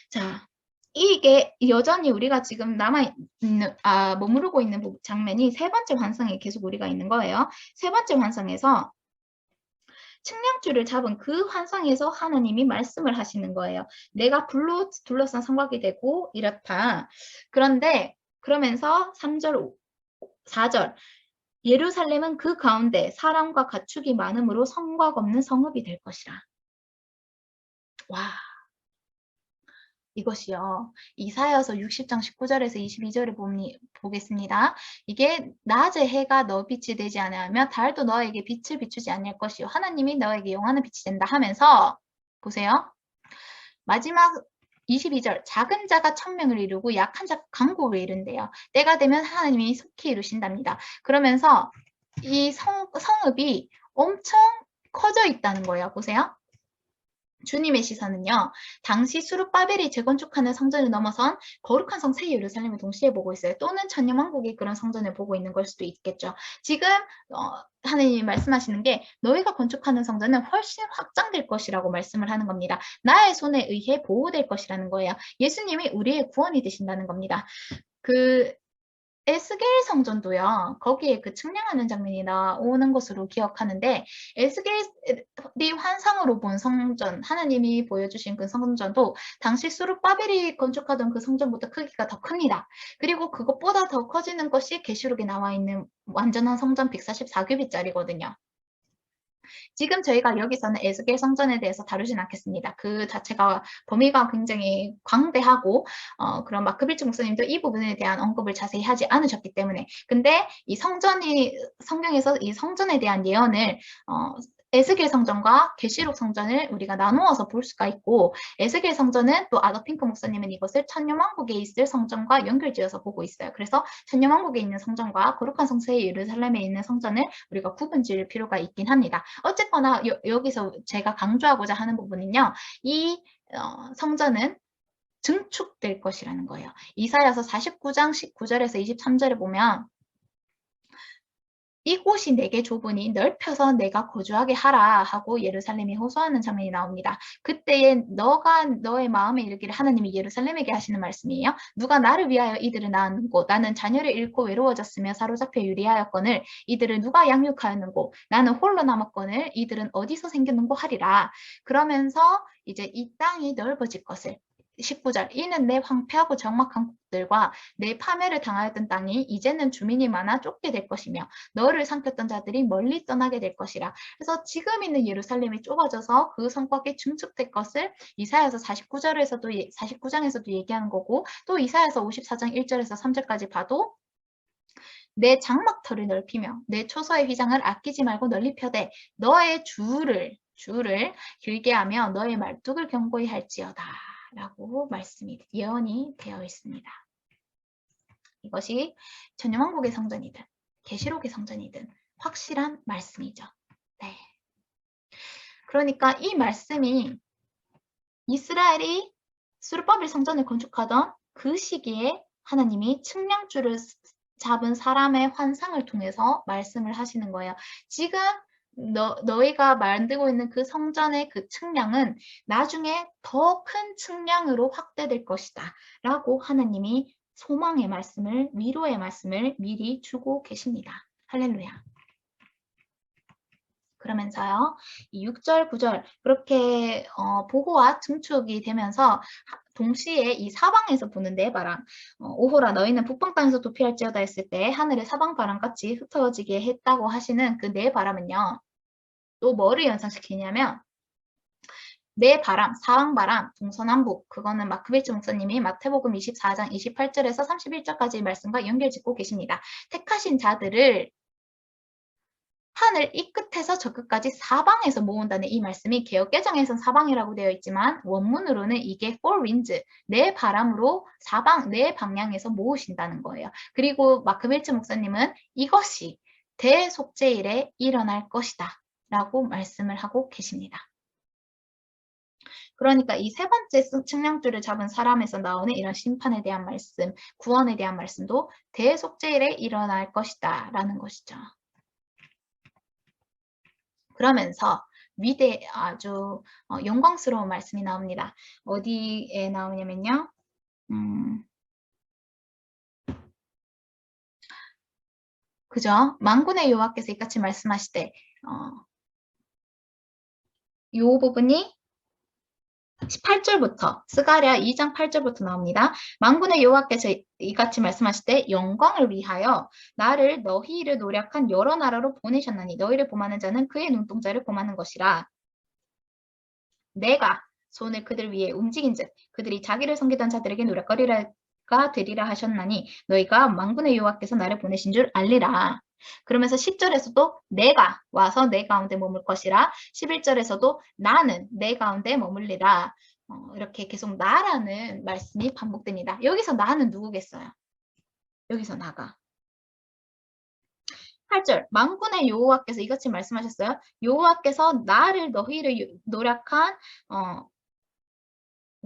자, 이게 여전히 우리가 지금 머무르고 있는 장면이 세 번째 환상에 계속 우리가 있는 거예요. 세 번째 환상에서 측량줄을 잡은 그 환상에서 하나님이 말씀을 하시는 거예요. 내가 불로 둘러싼 성곽이 되고 이렇다. 그런데 그러면서 3절, 4절 예루살렘은 그 가운데 사람과 가축이 많음으로 성곽 없는 성읍이 될 것이라. 와, 이것이요. 이사야서 60장 19절에서 22절을 보겠습니다. 이게 낮에 해가 너 빛이 되지 않으며 달도 너에게 빛을 비추지 않을 것이요. 하나님이 너에게 영원한 빛이 된다 하면서 보세요. 마지막 22절 작은 자가 천명을 이루고 약한 자가 강국을 이룬대요. 때가 되면 하나님이 속히 이루신답니다. 그러면서 이 성읍이 엄청 커져 있다는 거예요. 보세요. 주님의 시선은요. 당시 수르바벨이 재건축하는 성전을 넘어선 거룩한 성 새 예루살렘을 동시에 보고 있어요. 또는 천년왕국의 그런 성전을 보고 있는 걸 수도 있겠죠. 지금 하나님이 말씀하시는 게 너희가 건축하는 성전은 훨씬 확장될 것이라고 말씀을 하는 겁니다. 나의 손에 의해 보호될 것이라는 거예요. 예수님이 우리의 구원이 되신다는 겁니다. 그 에스겔 성전도요. 거기에 그 측량하는 장면이 나오는 것으로 기억하는데 에스겔이 환상으로 본 성전, 하나님이 보여주신 그 성전도 당시 수르바벨이 건축하던 그 성전보다 크기가 더 큽니다. 그리고 그것보다 더 커지는 것이 계시록에 나와 있는 완전한 성전 144규빗짜리거든요. 지금 저희가 여기서는 에스겔 성전에 대해서 다루진 않겠습니다. 그 자체가 범위가 굉장히 광대하고 그런 마크빌츠 목사님도 이 부분에 대한 언급을 자세히 하지 않으셨기 때문에 근데 이 성경에서 이 성전에 대한 예언을 에스겔 성전과 계시록 성전을 우리가 나누어서 볼 수가 있고 에스겔 성전은 또 아더핑크 목사님은 이것을 천년왕국에 있을 성전과 연결지어서 보고 있어요. 그래서 천년왕국에 있는 성전과 거룩한 성세 예루살렘에 있는 성전을 우리가 구분지을 필요가 있긴 합니다. 어쨌거나 여기서 제가 강조하고자 하는 부분은요. 이 성전은 증축될 것이라는 거예요. 이사야서 49장 19절에서 23절에 보면 이곳이 내게 좁으니 넓혀서 내가 거주하게 하라 하고 예루살렘이 호소하는 장면이 나옵니다. 그때에 너가 너의 마음에 이르기를 하나님이 예루살렘에게 하시는 말씀이에요. 누가 나를 위하여 이들을 낳았는고 나는 자녀를 잃고 외로워졌으며 사로잡혀 유리하였거늘 이들을 누가 양육하였는고 나는 홀로 남았거늘 이들은 어디서 생겼는고 하리라. 그러면서 이제 이 땅이 넓어질 것을 19절 이는 내 황폐하고 적막한 곳들과 내 파멸을 당하였던 땅이 이제는 주민이 많아 좁게 될 것이며 너를 삼켰던 자들이 멀리 떠나게 될 것이라. 그래서 지금 있는 예루살렘이 좁아져서 그 성곽이 증축될 것을 이사야서 49장에서도 얘기하는 거고 또 이사야서 54장 1절에서 3절까지 봐도 내 장막터를 넓히며 내 초소의 휘장을 아끼지 말고 널리 펴되 너의 줄을 길게 하며 너의 말뚝을 견고히 할지어다. 라고 예언이 되어 있습니다. 이것이 천년왕국의 성전이든 계시록의 성전이든 확실한 말씀이죠. 네. 그러니까 이 말씀이 이스라엘이 수르바벨 성전을 건축하던 그 시기에 하나님이 측량줄을 잡은 사람의 환상을 통해서 말씀을 하시는 거예요. 지금 너희가 만들고 있는 그 성전의 그 측량은 나중에 더 큰 측량으로 확대될 것이다. 라고 하나님이 소망의 말씀을, 위로의 말씀을 미리 주고 계십니다. 할렐루야. 그러면서요. 이 6절, 9절 그렇게 보호와 증축이 되면서 동시에 이 사방에서 부는 내바람 오호라 너희는 북방 땅에서 도피할지어다 했을 때 하늘의 사방바람같이 흩어지게 했다고 하시는 그 내바람은요. 또 뭐를 연상시키냐면 내 바람, 사왕바람, 동서남북, 그거는 마크빌츠 목사님이 마태복음 24장 28절에서 31절까지의 말씀과 연결짓고 계십니다. 택하신 자들을 하늘 이 끝에서 저 끝까지 사방에서 모은다는 이 말씀이 개역개정에선 사방이라고 되어 있지만 원문으로는 이게 four winds, 네 바람으로 사방, 네 방향에서 모으신다는 거예요. 그리고 마크 빌츠 목사님은 이것이 대속죄일에 일어날 것이다 라고 말씀을 하고 계십니다. 그러니까 이 세 번째 측량줄을 잡은 사람에서 나오는 이런 심판에 대한 말씀, 구원에 대한 말씀도 대속죄일에 일어날 것이다 라는 것이죠. 그러면서 아주 영광스러운 말씀이 나옵니다. 어디에 나오냐면요. 그죠? 만군의 여호와께서 이같이 말씀하시되 이 부분이 18절부터 스가랴 2장 8절부터 나옵니다. 만군의 여호와께서 이같이 말씀하시되 영광을 위하여 나를 너희를 노력한 여러 나라로 보내셨나니 너희를 범하는 자는 그의 눈동자를 범하는 것이라. 내가 손을 그들 위에 움직인즉 그들이 자기를 섬기던 자들에게 노력거리가 되리라 하셨나니 너희가 만군의 여호와께서 나를 보내신 줄 알리라. 그러면서 10절에서도 내가 와서 내 가운데 머물 것이라 11절에서도 나는 내 가운데 머물리라. 이렇게 계속 나라는 말씀이 반복됩니다. 여기서 나는 누구겠어요? 여기서 나가. 8절 만군의 여호와께서 이같이 말씀하셨어요. 여호와께서 나를 너희를 노력한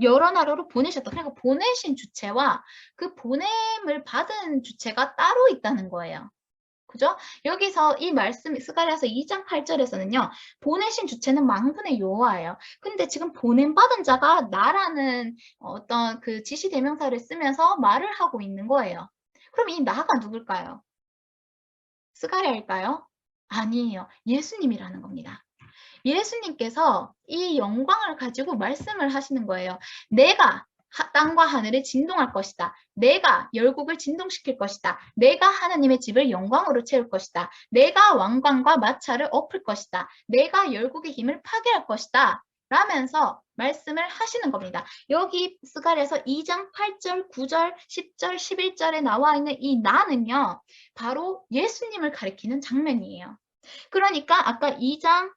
여러 나라로 보내셨다. 그러니까 보내신 주체와 그 보냄을 받은 주체가 따로 있다는 거예요. 그죠? 여기서 이 말씀 스가랴서 2장 8절에서는요. 보내신 주체는 만군의 여호와예요. 근데 지금 보냄받은 자가 나라는 어떤 그 지시 대명사를 쓰면서 말을 하고 있는 거예요. 그럼 이 나가 누굴까요? 스가랴일까요? 아니에요. 예수님이라는 겁니다. 예수님께서 이 영광을 가지고 말씀을 하시는 거예요. 내가 땅과 하늘에 진동할 것이다. 내가 열국을 진동시킬 것이다. 내가 하나님의 집을 영광으로 채울 것이다. 내가 왕관과 마차를 엎을 것이다. 내가 열국의 힘을 파괴할 것이다. 라면서 말씀을 하시는 겁니다. 여기 스가랴서 2장 8절, 9절, 10절, 11절에 나와 있는 이 나는요. 바로 예수님을 가리키는 장면이에요. 그러니까 아까 2장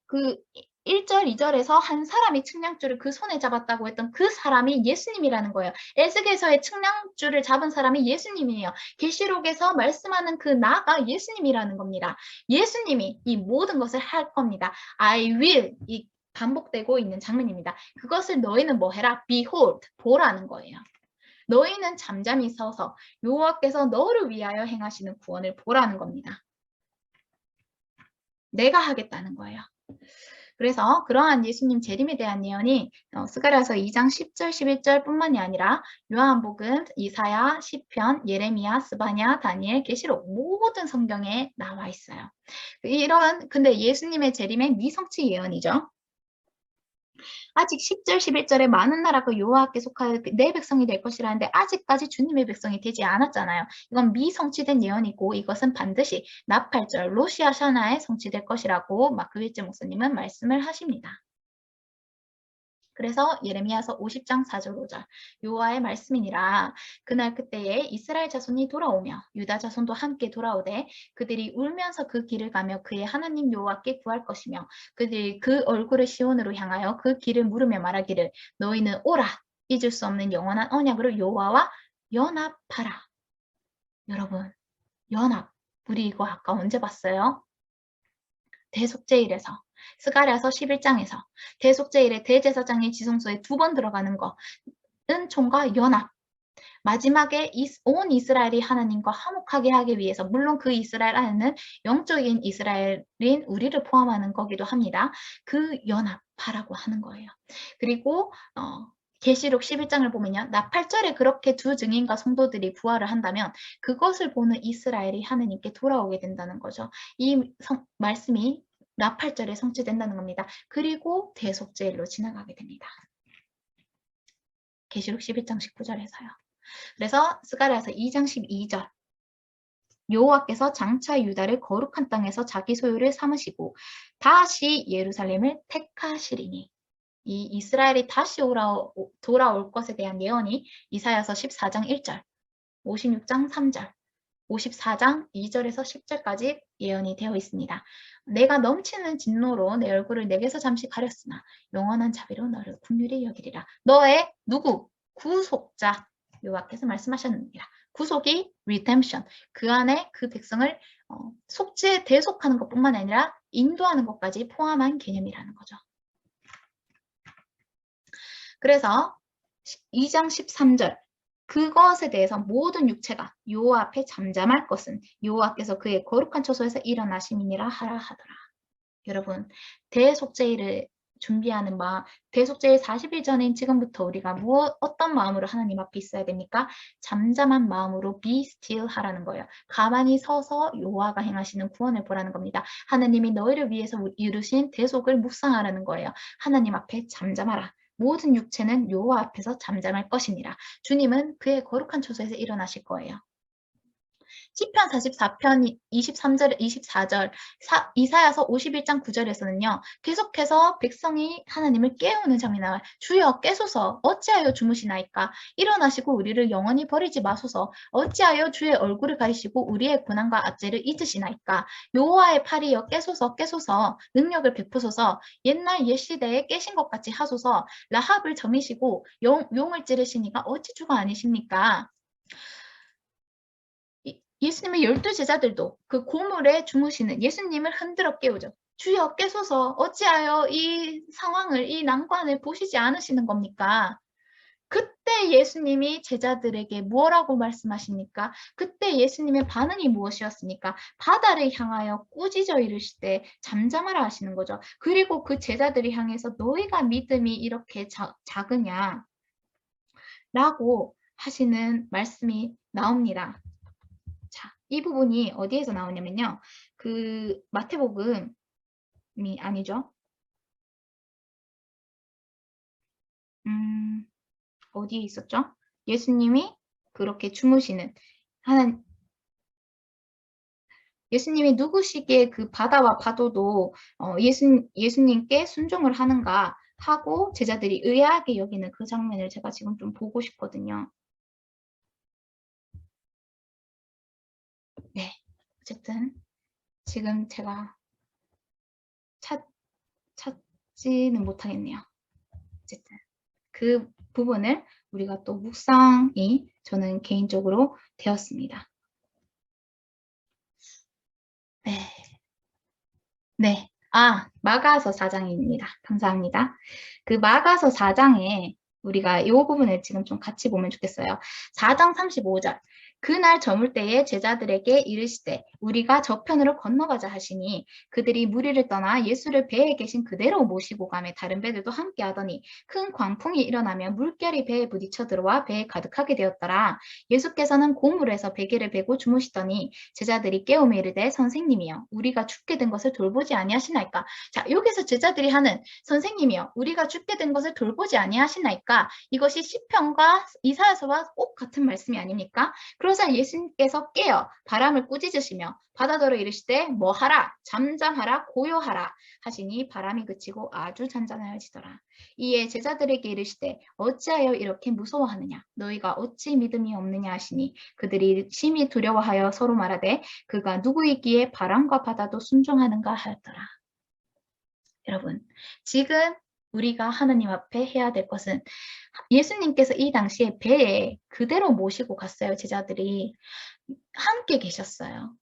그 1절, 2절에서 한 사람이 측량줄을 그 손에 잡았다고 했던 그 사람이 예수님이라는 거예요. 에스겔서의 측량줄을 잡은 사람이 예수님이에요. 계시록에서 말씀하는 그 나가 예수님이라는 겁니다. 예수님이 이 모든 것을 할 겁니다. I will 이 반복되고 있는 장면입니다. 그것을 너희는 뭐 해라? Behold, 보라는 거예요. 너희는 잠잠히 서서 여호와께서 너를 위하여 행하시는 구원을 보라는 겁니다. 내가 하겠다는 거예요. 그래서 그러한 예수님 재림에 대한 예언이 스가랴서 2장 10절 11절 뿐만이 아니라 요한복음, 이사야, 시편, 예레미야, 스바냐, 다니엘, 계시록 모든 성경에 나와 있어요. 근데 예수님의 재림의 미성취 예언이죠. 아직 10절 11절에 많은 나라가 여호와께 속하여 내 백성이 될 것이라는데 아직까지 주님의 백성이 되지 않았잖아요. 이건 미성취된 예언이고 이것은 반드시 나팔절 로시 하샤나에 성취될 것이라고 마크 빌츠 목사님은 말씀을 하십니다. 그래서 예레미야서 50장 4절 5절 여호와의 말씀이니라. 그날 그때에 이스라엘 자손이 돌아오며 유다 자손도 함께 돌아오되 그들이 울면서 그 길을 가며 그의 하나님 여호와께 구할 것이며 그들이 그 얼굴을 시온으로 향하여 그 길을 물으며 말하기를 너희는 오라 잊을 수 없는 영원한 언약으로 여호와와 연합하라. 여러분 연합 우리 이거 아까 언제 봤어요? 대속죄일에서 스가랴서 11장에서 대속죄일에 대제사장의 지성소에 2번 들어가는 것은 총과 연합. 마지막에 온 이스라엘이 하나님과 화목하게 하기 위해서 물론 그 이스라엘 안에는 영적인 이스라엘인 우리를 포함하는 거기도 합니다. 그 연합하라고 하는 거예요. 그리고 계시록 11장을 보면요. 나팔절에 그렇게 두 증인과 성도들이 부활을 한다면 그것을 보는 이스라엘이 하느님께 돌아오게 된다는 거죠. 이 말씀이 나팔절에 성취된다는 겁니다. 그리고 대속죄일로 지나가게 됩니다. 계시록 11장 19절에서요. 그래서 스가랴서 2장 12절 여호와께서 장차 유다를 거룩한 땅에서 자기 소유를 삼으시고 다시 예루살렘을 택하시리니. 이 이스라엘이 다시 돌아올 것에 대한 예언이 이사야서 14장 1절, 56장 3절, 54장 2절에서 10절까지 예언이 되어 있습니다. 내가 넘치는 진노로 내 얼굴을 내게서 잠시 가렸으나 영원한 자비로 너를 긍휼히 여기리라. 너의 누구? 구속자 여호와께서 말씀하셨느니라. 구속이 redemption, 그 안에 그 백성을 속죄 대속하는 것뿐만 아니라 인도하는 것까지 포함한 개념이라는 거죠. 그래서 2장 13절 그것에 대해서 모든 육체가 여호와 앞에 잠잠할 것은 여호와께서 그의 거룩한 처소에서 일어나심이니라 하라 하더라. 여러분, 대속죄일을 준비하는 마음, 대속죄일 40일 전인 지금부터 우리가 어떤 마음으로 하나님 앞에 있어야 됩니까? 잠잠한 마음으로 be still 하라는 거예요. 가만히 서서 여호와가 행하시는 구원을 보라는 겁니다. 하나님이 너희를 위해서 이루신 대속을 묵상하라는 거예요. 하나님 앞에 잠잠하라. 모든 육체는 여호와 앞에서 잠잠할 것이니라. 주님은 그의 거룩한 처소에서 일어나실 거예요. 시편 44편 23절, 24절, 이사야서 51장 9절에서는요. 계속해서 백성이 하나님을 깨우는 장면이 나와요. 주여 깨소서 어찌하여 주무시나이까. 일어나시고 우리를 영원히 버리지 마소서. 어찌하여 주의 얼굴을 가리시고 우리의 고난과 압제를 잊으시나이까. 여호와의 팔이여 깨소서 깨소서 능력을 베푸소서. 옛날 옛시대에 깨신 것 같이 하소서. 라합을 점이시고 용을 찌르시니까 어찌 주가 아니십니까. 예수님의 12제자들도 그 고물에 주무시는 예수님을 흔들어 깨우죠. 주여 깨소서 어찌하여 이 상황을 이 난관을 보시지 않으시는 겁니까? 그때 예수님이 제자들에게 뭐라고 말씀하십니까? 그때 예수님의 반응이 무엇이었습니까? 바다를 향하여 꾸짖어 이르시되 잠잠하라 하시는 거죠. 그리고 그 제자들이 향해서 너희가 믿음이 이렇게 작으냐? 라고 하시는 말씀이 나옵니다. 자, 이 부분이 어디에서 나오냐면요. 그 마태복음이 아니죠. 어디에 있었죠? 예수님이 그렇게 주무시는 예수님이 누구시기에 그 바다와 파도도 예수님께 순종을 하는가 하고 제자들이 의아하게 여기는 그 장면을 제가 지금 좀 보고 싶거든요. 네, 어쨌든 지금 제가 찾지는 못하겠네요. 어쨌든 그 부분을 우리가 또 묵상이 저는 개인적으로 되었습니다. 네. 네. 마가서 4장입니다. 감사합니다. 그 마가서 4장에 우리가 이 부분을 지금 좀 같이 보면 좋겠어요. 4장 35절. 그날 저물 때에 제자들에게 이르시되 우리가 저편으로 건너가자 하시니 그들이 무리를 떠나 예수를 배에 계신 그대로 모시고 가매 다른 배들도 함께 하더니 큰 광풍이 일어나며 물결이 배에 부딪혀 들어와 배에 가득하게 되었더라. 예수께서는 고물에서 베개를 베고 주무시더니 제자들이 깨우며 이르되 선생님이여 우리가 죽게 된 것을 돌보지 아니하시나이까. 자, 여기서 제자들이 하는 선생님이여 우리가 죽게 된 것을 돌보지 아니하시나이까. 이것이 시편과 이사야서와 꼭 같은 말씀이 아닙니까? 그러자 예수님께서 깨어 바람을 꾸짖으시며 바다더러 이르시되 뭐하라 잠잠하라 고요하라 하시니 바람이 그치고 아주 잔잔하여지더라. 이에 제자들에게 이르시되 어찌하여 이렇게 무서워하느냐 너희가 어찌 믿음이 없느냐 하시니 그들이 심히 두려워하여 서로 말하되 그가 누구이기에 바람과 바다도 순종하는가 하였더라. 여러분 지금 우리가 하나님 앞에 해야 될 것은 예수님께서 이 당시에 배에 그대로 모시고 갔어요. 제자들이 함께 계셨어요.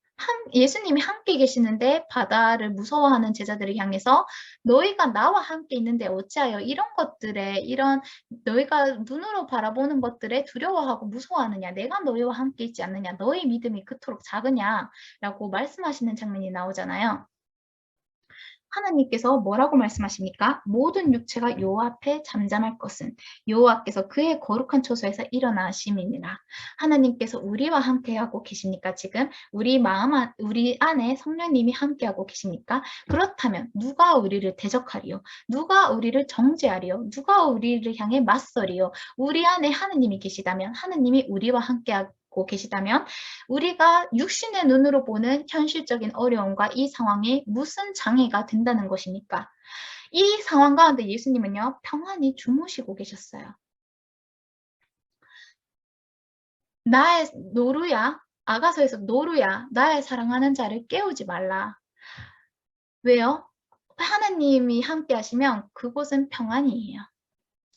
예수님이 함께 계시는데 바다를 무서워하는 제자들을 향해서 너희가 나와 함께 있는데 어찌하여 이런 것들에 이런 너희가 눈으로 바라보는 것들에 두려워하고 무서워하느냐 내가 너희와 함께 있지 않느냐 너희 믿음이 그토록 작으냐라고 말씀하시는 장면이 나오잖아요. 하나님께서 뭐라고 말씀하십니까? 모든 육체가 여호와 앞에 잠잠할 것은 여호와께서 그의 거룩한 처소에서 일어나심이니라. 하나님께서 우리와 함께하고 계십니까? 지금 우리 안에 성령님이 함께하고 계십니까? 그렇다면 누가 우리를 대적하리요? 누가 우리를 정죄하리요? 누가 우리를 향해 맞서리요? 우리 안에 하나님이 계시다면 하나님이 우리와 함께하고 듣고 계시다면 우리가 육신의 눈으로 보는 현실적인 어려움과 이 상황에 무슨 장애가 된다는 것입니까? 이 상황 가운데 예수님은요, 평안히 주무시고 계셨어요. 나의 노루야, 아가서에서 노루야, 나의 사랑하는 자를 깨우지 말라. 왜요? 하나님이 함께 하시면 그곳은 평안이에요.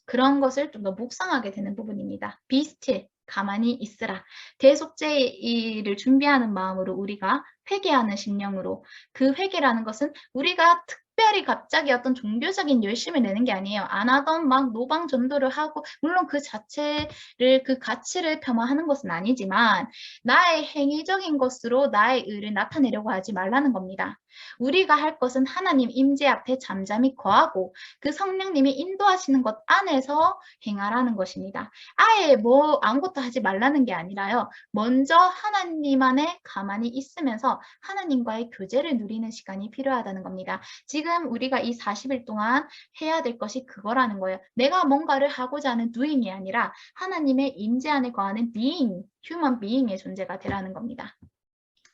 그런 것을 좀 더 묵상하게 되는 부분입니다. Be still, 가만히 있으라. 대속죄를 준비하는 마음으로 우리가 회개하는 심령으로, 그 회개라는 것은 우리가 특별히 갑자기 어떤 종교적인 열심을 내는 게 아니에요. 안 하던 막 노방 전도를 하고, 물론 그 자체를, 그 가치를 폄하하는 것은 아니지만 나의 행위적인 것으로 나의 의를 나타내려고 하지 말라는 겁니다. 우리가 할 것은 하나님 임재 앞에 잠잠히 거하고 그 성령님이 인도하시는 것 안에서 행하라는 것입니다. 아예 뭐 아무것도 하지 말라는 게 아니라요. 먼저 하나님 안에 가만히 있으면서 하나님과의 교제를 누리는 시간이 필요하다는 겁니다. 지금 우리가 이 40일 동안 해야 될 것이 그거라는 거예요. 내가 뭔가를 하고자 하는 doing이 아니라 하나님의 임재 안에 거하는 being, human being의 존재가 되라는 겁니다.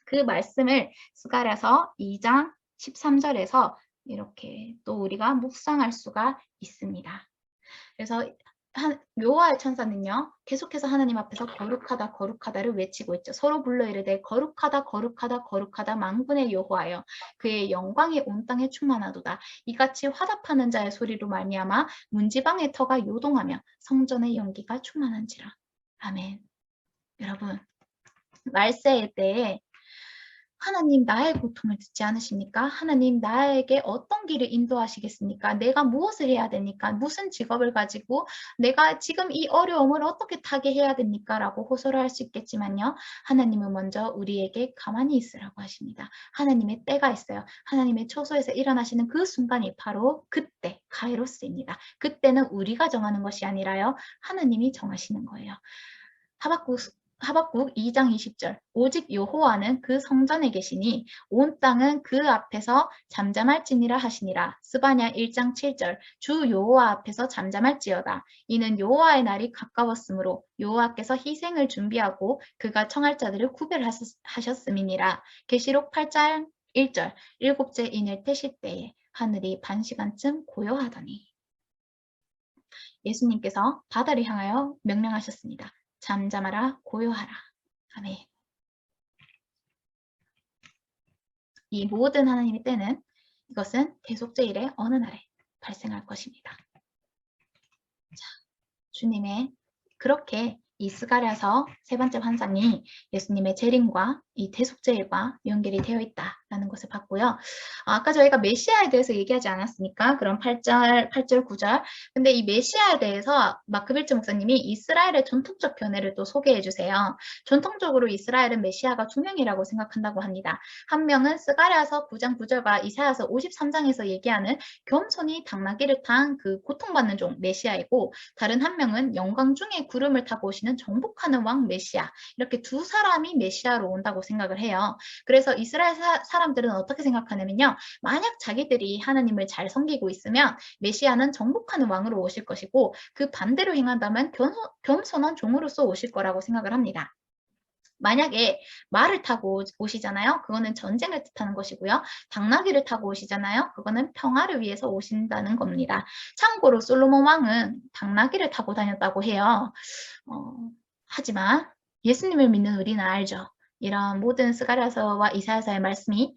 그 말씀을 스가랴서 2장 13절에서 이렇게 또 우리가 묵상할 수가 있습니다. 그래서 여호와의 천사는요, 계속해서 하나님 앞에서 거룩하다 거룩하다를 외치고 있죠. 서로 불러 이르되 거룩하다 거룩하다 거룩하다 만군의 여호와여, 그의 영광이 온 땅에 충만하도다. 이같이 화답하는 자의 소리로 말미암아 문지방의 터가 요동하며 성전의 연기가 충만한지라. 아멘. 여러분, 말세의 때에 하나님 나의 고통을 듣지 않으십니까? 하나님 나에게 어떤 길을 인도하시겠습니까? 내가 무엇을 해야 됩니까? 무슨 직업을 가지고 내가 지금 이 어려움을 어떻게 타게 해야 됩니까? 라고 호소를 할 수 있겠지만요. 하나님은 먼저 우리에게 가만히 있으라고 하십니다. 하나님의 때가 있어요. 하나님의 처소에서 일어나시는 그 순간이 바로 그때, 카이로스입니다. 그때는 우리가 정하는 것이 아니라요. 하나님이 정하시는 거예요. 하박국 2장 20절 오직 여호와는 그 성전에 계시니 온 땅은 그 앞에서 잠잠할지니라 하시니라. 스바냐 1장 7절 주 여호와 앞에서 잠잠할지어다. 이는 여호와의 날이 가까웠으므로 여호와께서 희생을 준비하고 그가 청할 자들을 구별하셨음이니라. 계시록 8장 1절 일곱째 인일 태시 때에 하늘이 반시간쯤 고요하더니. 예수님께서 바다를 향하여 명령하셨습니다. 잠잠하라 고요하라. 아멘. 이 모든 하나님의 때는 이것은 대속죄일의 어느 날에 발생할 것입니다. 자, 주님의 그렇게 이 스가랴서 세 번째 환상이 예수님의 재림과 이 대속죄일과 연결이 되어 있다라는 것을 봤고요. 아까 저희가 메시아에 대해서 얘기하지 않았습니까? 그럼 8절, 9절. 근데 이 메시아에 대해서 마크 빌츠 목사님이 이스라엘의 전통적 견해를 또 소개해 주세요. 전통적으로 이스라엘은 메시아가 두 명이라고 생각한다고 합니다. 한 명은 스가랴서 9장 9절과 이사야서 53장에서 얘기하는 겸손히 당나귀를 탄 그 고통받는 종 메시아이고, 다른 한 명은 영광 중에 구름을 타고 오시는 정복하는 왕 메시아, 이렇게 두 사람이 메시아로 온다고 생각을 해요. 그래서 이스라엘 사람들은 어떻게 생각하냐면요, 만약 자기들이 하나님을 잘 섬기고 있으면 메시아는 정복하는 왕으로 오실 것이고, 그 반대로 행한다면 겸손한 종으로서 오실 거라고 생각을 합니다. 만약에 말을 타고 오시잖아요. 그거는 전쟁을 뜻하는 것이고요. 당나귀를 타고 오시잖아요. 그거는 평화를 위해서 오신다는 겁니다. 참고로 솔로몬 왕은 당나귀를 타고 다녔다고 해요. 하지만 예수님을 믿는 우리는 알죠. 이런 모든 스가랴서와 이사야서의 말씀이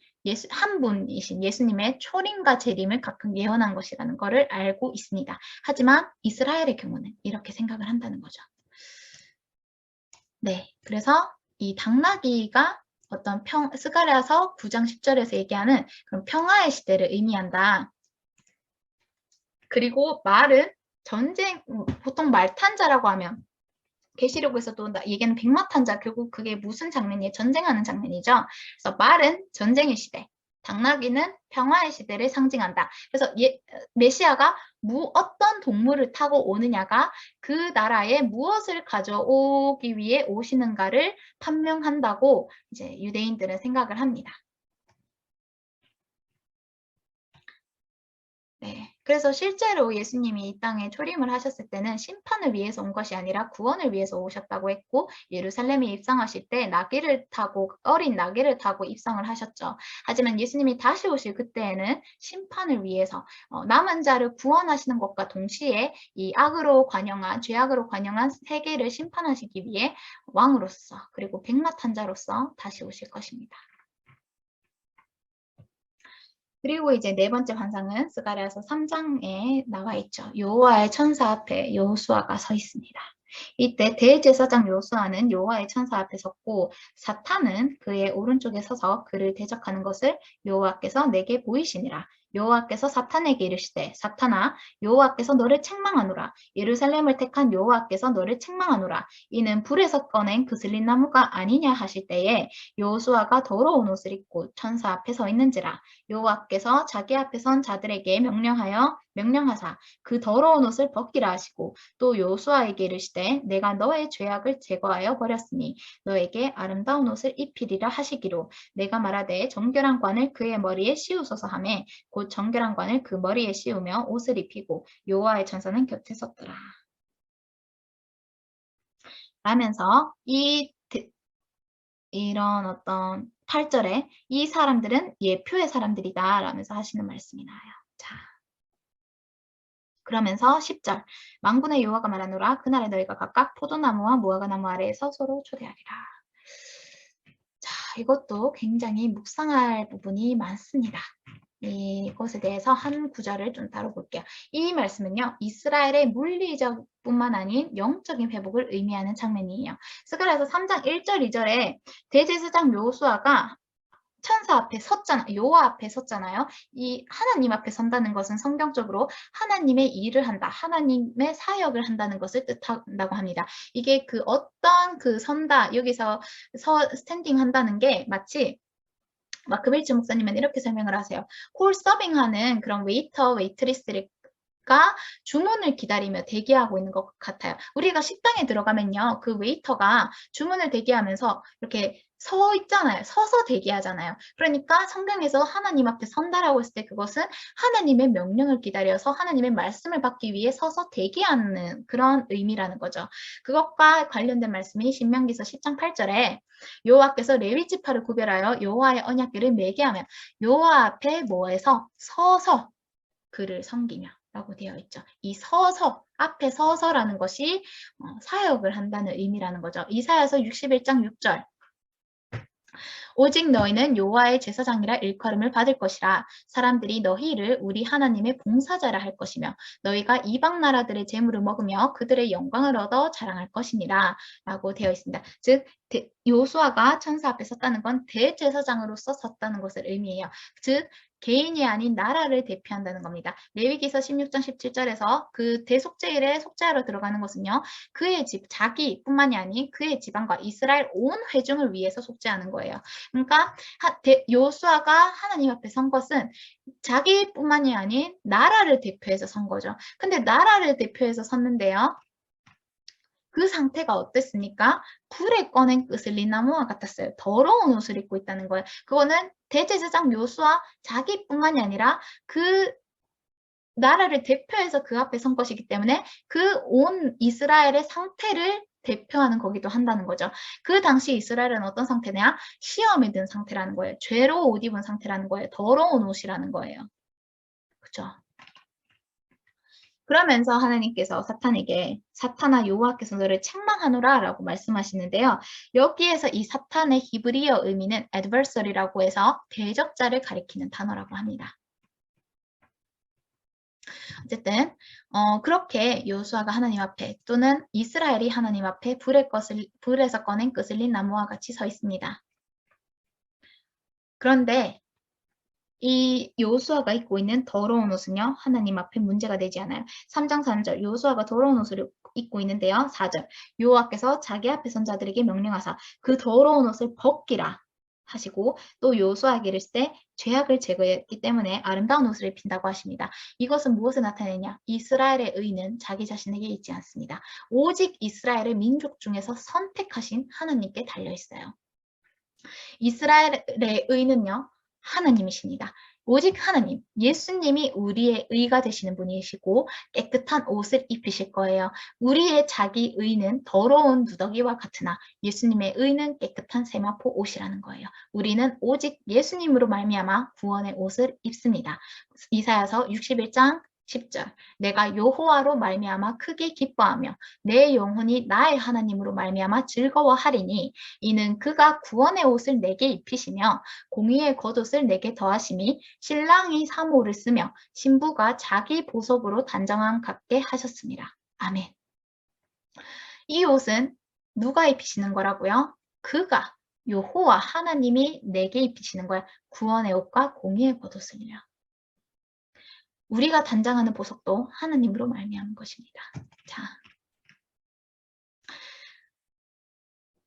한 분이신 예수님의 초림과 재림을 각각 예언한 것이라는 것을 알고 있습니다. 하지만 이스라엘의 경우는 이렇게 생각을 한다는 거죠. 네, 그래서 이 당나귀가 어떤 스가랴서 9장 10절에서 얘기하는 그런 평화의 시대를 의미한다. 그리고 말은 전쟁, 보통 말탄자라고 하면 계시록에서도 얘기하는 백마탄자, 결국 그게 무슨 장면이에요? 전쟁하는 장면이죠. 그래서 말은 전쟁의 시대, 당나귀는 평화의 시대를 상징한다. 그래서 메시아가 어떤 동물을 타고 오느냐가 그 나라에 무엇을 가져오기 위해 오시는가를 판명한다고 이제 유대인들은 생각을 합니다. 네, 그래서 실제로 예수님이 이 땅에 초림을 하셨을 때는 심판을 위해서 온 것이 아니라 구원을 위해서 오셨다고 했고 예루살렘에 입성하실 때 나귀를 타고 어린 나귀를 타고 입성을 하셨죠. 하지만 예수님이 다시 오실 그때에는 심판을 위해서 남은 자를 구원하시는 것과 동시에 이 악으로 관영한 죄악으로 관영한 세계를 심판하시기 위해 왕으로서 그리고 백마탄자로서 다시 오실 것입니다. 그리고 이제 네 번째 환상은 스가랴서 3장에 나와 있죠. 여호와의 천사 앞에 여호수아가 서 있습니다. 이때 대제사장 여호수아는 여호와의 천사 앞에 섰고 사탄은 그의 오른쪽에 서서 그를 대적하는 것을 여호와께서 내게 보이시니라. 여호와께서 사탄에게 이르시되 사탄아 여호와께서 너를 책망하노라. 예루살렘을 택한 여호와께서 너를 책망하노라. 이는 불에서 꺼낸 그슬린 나무가 아니냐 하실 때에 여호수아가 더러운 옷을 입고 천사 앞에 서 있는지라. 여호와께서 자기 앞에 선 자들에게 명령하사 그 더러운 옷을 벗기라 하시고 또 여호수아에게 이르시되 내가 너의 죄악을 제거하여 버렸으니 너에게 아름다운 옷을 입히리라 하시기로 내가 말하되 정결한 관을 그의 머리에 씌우소서 하매 곧 정결한 관을 그 머리에 씌우며 옷을 입히고 여호와의 천사는 곁에 섰더라. 라면서 이런 어떤 8절에 이 사람들은 예표의 사람들이다 라면서 하시는 말씀이 나와요. 자, 그러면서 10절 만군의 여호와가 말하노라 그날에 너희가 각각 포도나무와 무화과나무 아래에서 서로 초대하리라. 자, 이것도 굉장히 묵상할 부분이 많습니다. 이것에 대해서 한 구절을 좀 다뤄볼게요. 이 말씀은요. 이스라엘의 물리적 뿐만 아닌 영적인 회복을 의미하는 장면이에요. 스가랴서 3장 1절 2절에 대제사장 여호수아가 천사 앞에 여호와 앞에 섰잖아요. 이 하나님 앞에 선다는 것은 성경적으로 하나님의 일을 한다, 하나님의 사역을 한다는 것을 뜻한다고 합니다. 이게 그 어떤 그 선다, 여기서 스탠딩 한다는 게 마치 마크 빌츠 목사님은 이렇게 설명을 하세요. 홀 서빙하는 그런 웨이터, 웨이트리스가 주문을 기다리며 대기하고 있는 것 같아요. 우리가 식당에 들어가면요. 그 웨이터가 주문을 대기하면서 이렇게 서 있잖아요. 서서 대기하잖아요. 그러니까 성경에서 하나님 앞에 선다라고 했을 때 그것은 하나님의 명령을 기다려서 하나님의 말씀을 받기 위해 서서 대기하는 그런 의미라는 거죠. 그것과 관련된 말씀이 신명기서 10장 8절에 여호와께서 레위 지파를 구별하여 여호와의 언약궤를 매게 하며 여호와 앞에 뭐해서 서서 그를 섬기며 라고 되어 있죠. 이 서서, 앞에 서서라는 것이 사역을 한다는 의미라는 거죠. 이사야서 61장 6절 오직 너희는 여호와의 제사장이라 일컬음을 받을 것이라 사람들이 너희를 우리 하나님의 봉사자라 할 것이며 너희가 이방 나라들의 재물을 먹으며 그들의 영광을 얻어 자랑할 것이니라 라고 되어 있습니다. 즉 요수아가 천사 앞에 섰다는 건 대제사장으로서 섰다는 것을 의미해요. 즉 개인이 아닌 나라를 대표한다는 겁니다. 레위기서 16장 17절에서 그 대속죄일에 속죄하러 들어가는 것은요. 그의 집, 자기뿐만이 아닌 그의 집안과 이스라엘 온 회중을 위해서 속죄하는 거예요. 그러니까 요수아가 하나님 앞에 선 것은 자기뿐만이 아닌 나라를 대표해서 선 거죠. 근데 나라를 대표해서 섰는데요. 그 상태가 어땠습니까? 불에 꺼낸 그슬린 나무와 같았어요. 더러운 옷을 입고 있다는 거예요. 그거는 대제사장 요수아 자기뿐만이 아니라 그 나라를 대표해서 그 앞에 선 것이기 때문에 그 온 이스라엘의 상태를 대표하는 거기도 한다는 거죠. 그 당시 이스라엘은 어떤 상태냐? 시험에 든 상태라는 거예요. 죄로 옷 입은 상태라는 거예요. 더러운 옷이라는 거예요. 그죠? 그러면서 하나님께서 사탄에게 사탄아 여호와께서 너를 책망하노라 라고 말씀하시는데요. 여기에서 이 사탄의 히브리어 의미는 adversary라고 해서 대적자를 가리키는 단어라고 합니다. 어쨌든 그렇게 여호수아가 하나님 앞에 또는 이스라엘이 하나님 앞에 불에서 꺼낸 그슬린 나무와 같이 서 있습니다. 그런데 이 여호수아가 입고 있는 더러운 옷은요. 하나님 앞에 문제가 되지 않아요. 3장 3절 여호수아가 더러운 옷을 입고 있는데요. 4절 여호와께서 자기 앞에 선 자들에게 명령하사 그 더러운 옷을 벗기라 하시고 또 여호수아에게 이르실 때 죄악을 제거했기 때문에 아름다운 옷을 입힌다고 하십니다. 이것은 무엇을 나타내냐? 이스라엘의 의는 자기 자신에게 있지 않습니다. 오직 이스라엘의 민족 중에서 선택하신 하나님께 달려 있어요. 이스라엘의 의는요. 하나님이십니다. 오직 하나님, 예수님이 우리의 의가 되시는 분이시고 깨끗한 옷을 입히실 거예요. 우리의 자기 의는 더러운 누더기와 같으나 예수님의 의는 깨끗한 세마포 옷이라는 거예요. 우리는 오직 예수님으로 말미암아 구원의 옷을 입습니다. 이사야서 61장 10절 내가 여호와로 말미암아 크게 기뻐하며 내 영혼이 나의 하나님으로 말미암아 즐거워하리니 이는 그가 구원의 옷을 내게 입히시며 공의의 겉옷을 내게 더하심이 신랑이 사모를 쓰며 신부가 자기 보석으로 단정함 갖게 하셨습니다. 아멘. 이 옷은 누가 입히시는 거라고요? 그가 여호와 하나님이 내게 입히시는 거야. 구원의 옷과 공의의 겉옷을요. 우리가 단장하는 보석도 하나님으로 말미암은 것입니다. 자,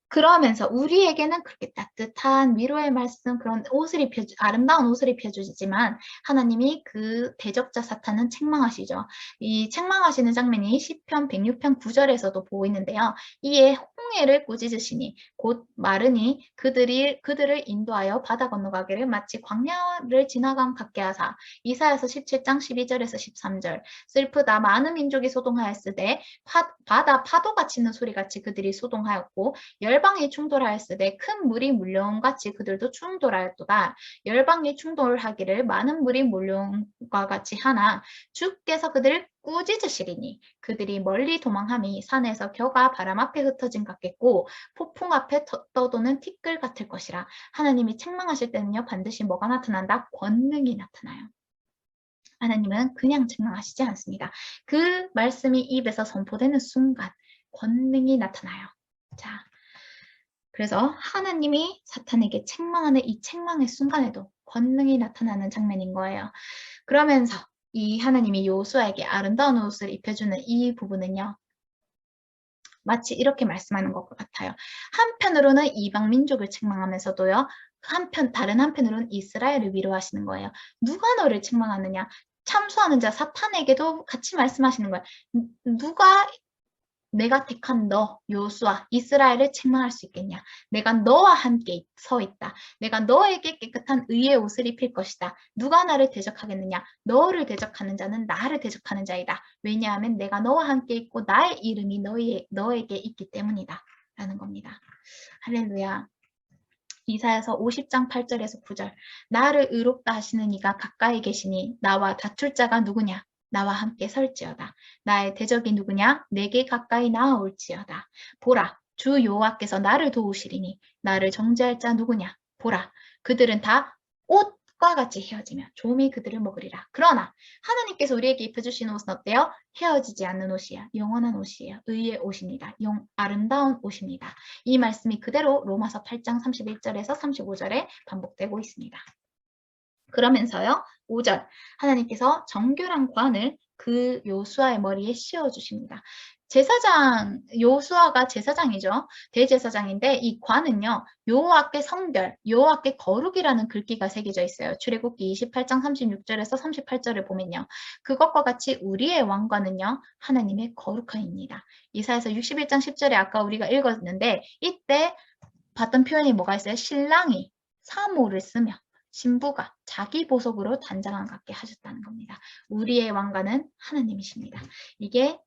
그러면서 우리에게는 그렇게 따뜻한 위로의 말씀, 그런 옷을 아름다운 옷을 입혀주지만 하나님이 그 대적자 사탄은 책망하시죠. 이 책망하시는 장면이 시편 106편 9절에서도 보이는데요. 이에 홍해를 꾸짖으시니 곧 마르니 그들을 인도하여 바다 건너가기를 마치 광야를 지나감 같게 하사. 이사야서 17장 12절에서 13절 슬프다 많은 민족이 소동하였으되 바다 파도가 치는 소리같이 그들이 소동하였고 열방이 충돌하였으되 큰 물이 몰려온같이 그들도 충돌하였도다. 열방이 충돌하기를 많은 물이 몰려온과 같이 하나 주께서 그들을 꾸짖으시리니 그들이 멀리 도망함이 산에서 겨가 바람 앞에 흩어진 같겠고 폭풍 앞에 떠도는 티끌 같을 것이라. 하나님이 책망하실 때는요 반드시 뭐가 나타난다? 권능이 나타나요. 하나님은 그냥 책망하시지 않습니다. 그 말씀이 입에서 선포되는 순간 권능이 나타나요. 자, 그래서 하나님이 사탄에게 책망하는 이 책망의 순간에도 권능이 나타나는 장면인 거예요. 그러면서 이 하나님이 요수아에게 아름다운 옷을 입혀주는 이 부분은요. 마치 이렇게 말씀하는 것 같아요. 한편으로는 이방 민족을 책망하면서도요. 다른 한편으로는 이스라엘을 위로하시는 거예요. 누가 너를 책망하느냐? 참수하는 자 사탄에게도 같이 말씀하시는 거예요. 누가 내가 택한 너, 요수아, 이스라엘을 책망할 수 있겠냐? 내가 너와 함께 서 있다. 내가 너에게 깨끗한 의의 옷을 입힐 것이다. 누가 나를 대적하겠느냐? 너를 대적하는 자는 나를 대적하는 자이다. 왜냐하면 내가 너와 함께 있고 나의 이름이 너에게 있기 때문이다. 라는 겁니다. 할렐루야. 이사야서 50장 8절에서 9절 나를 의롭다 하시는 이가 가까이 계시니 나와 다툴 자가 누구냐? 나와 함께 설지어다. 나의 대적이 누구냐? 내게 가까이 나아올지어다. 보라, 주 여호와께서 나를 도우시리니 나를 정죄할 자 누구냐? 보라, 그들은 다 옷과 같이 헤어지며 좀이 그들을 먹으리라. 그러나 하나님께서 우리에게 입혀주신 옷은 어때요? 헤어지지 않는 옷이야. 영원한 옷이에요. 의의 옷입니다. 아름다운 옷입니다. 이 말씀이 그대로 로마서 8장 31절에서 35절에 반복되고 있습니다. 그러면서요. 5절 하나님께서 정결한 관을 그 요수아의 머리에 씌워주십니다. 요수아가 제사장이죠. 대제사장인데 이 관은요. 여호와께 성결, 여호와께 거룩이라는 글귀가 새겨져 있어요. 출애굽기 28장 36절에서 38절을 보면요. 그것과 같이 우리의 왕관은요. 하나님의 거룩함입니다. 이사야서 61장 10절에 아까 우리가 읽었는데 이때 봤던 표현이 뭐가 있어요? 신랑이 사모를 쓰며 신부가 자기 보석으로 단장함 갖게 하셨다는 겁니다. 우리의 왕관은 하나님이십니다. 이게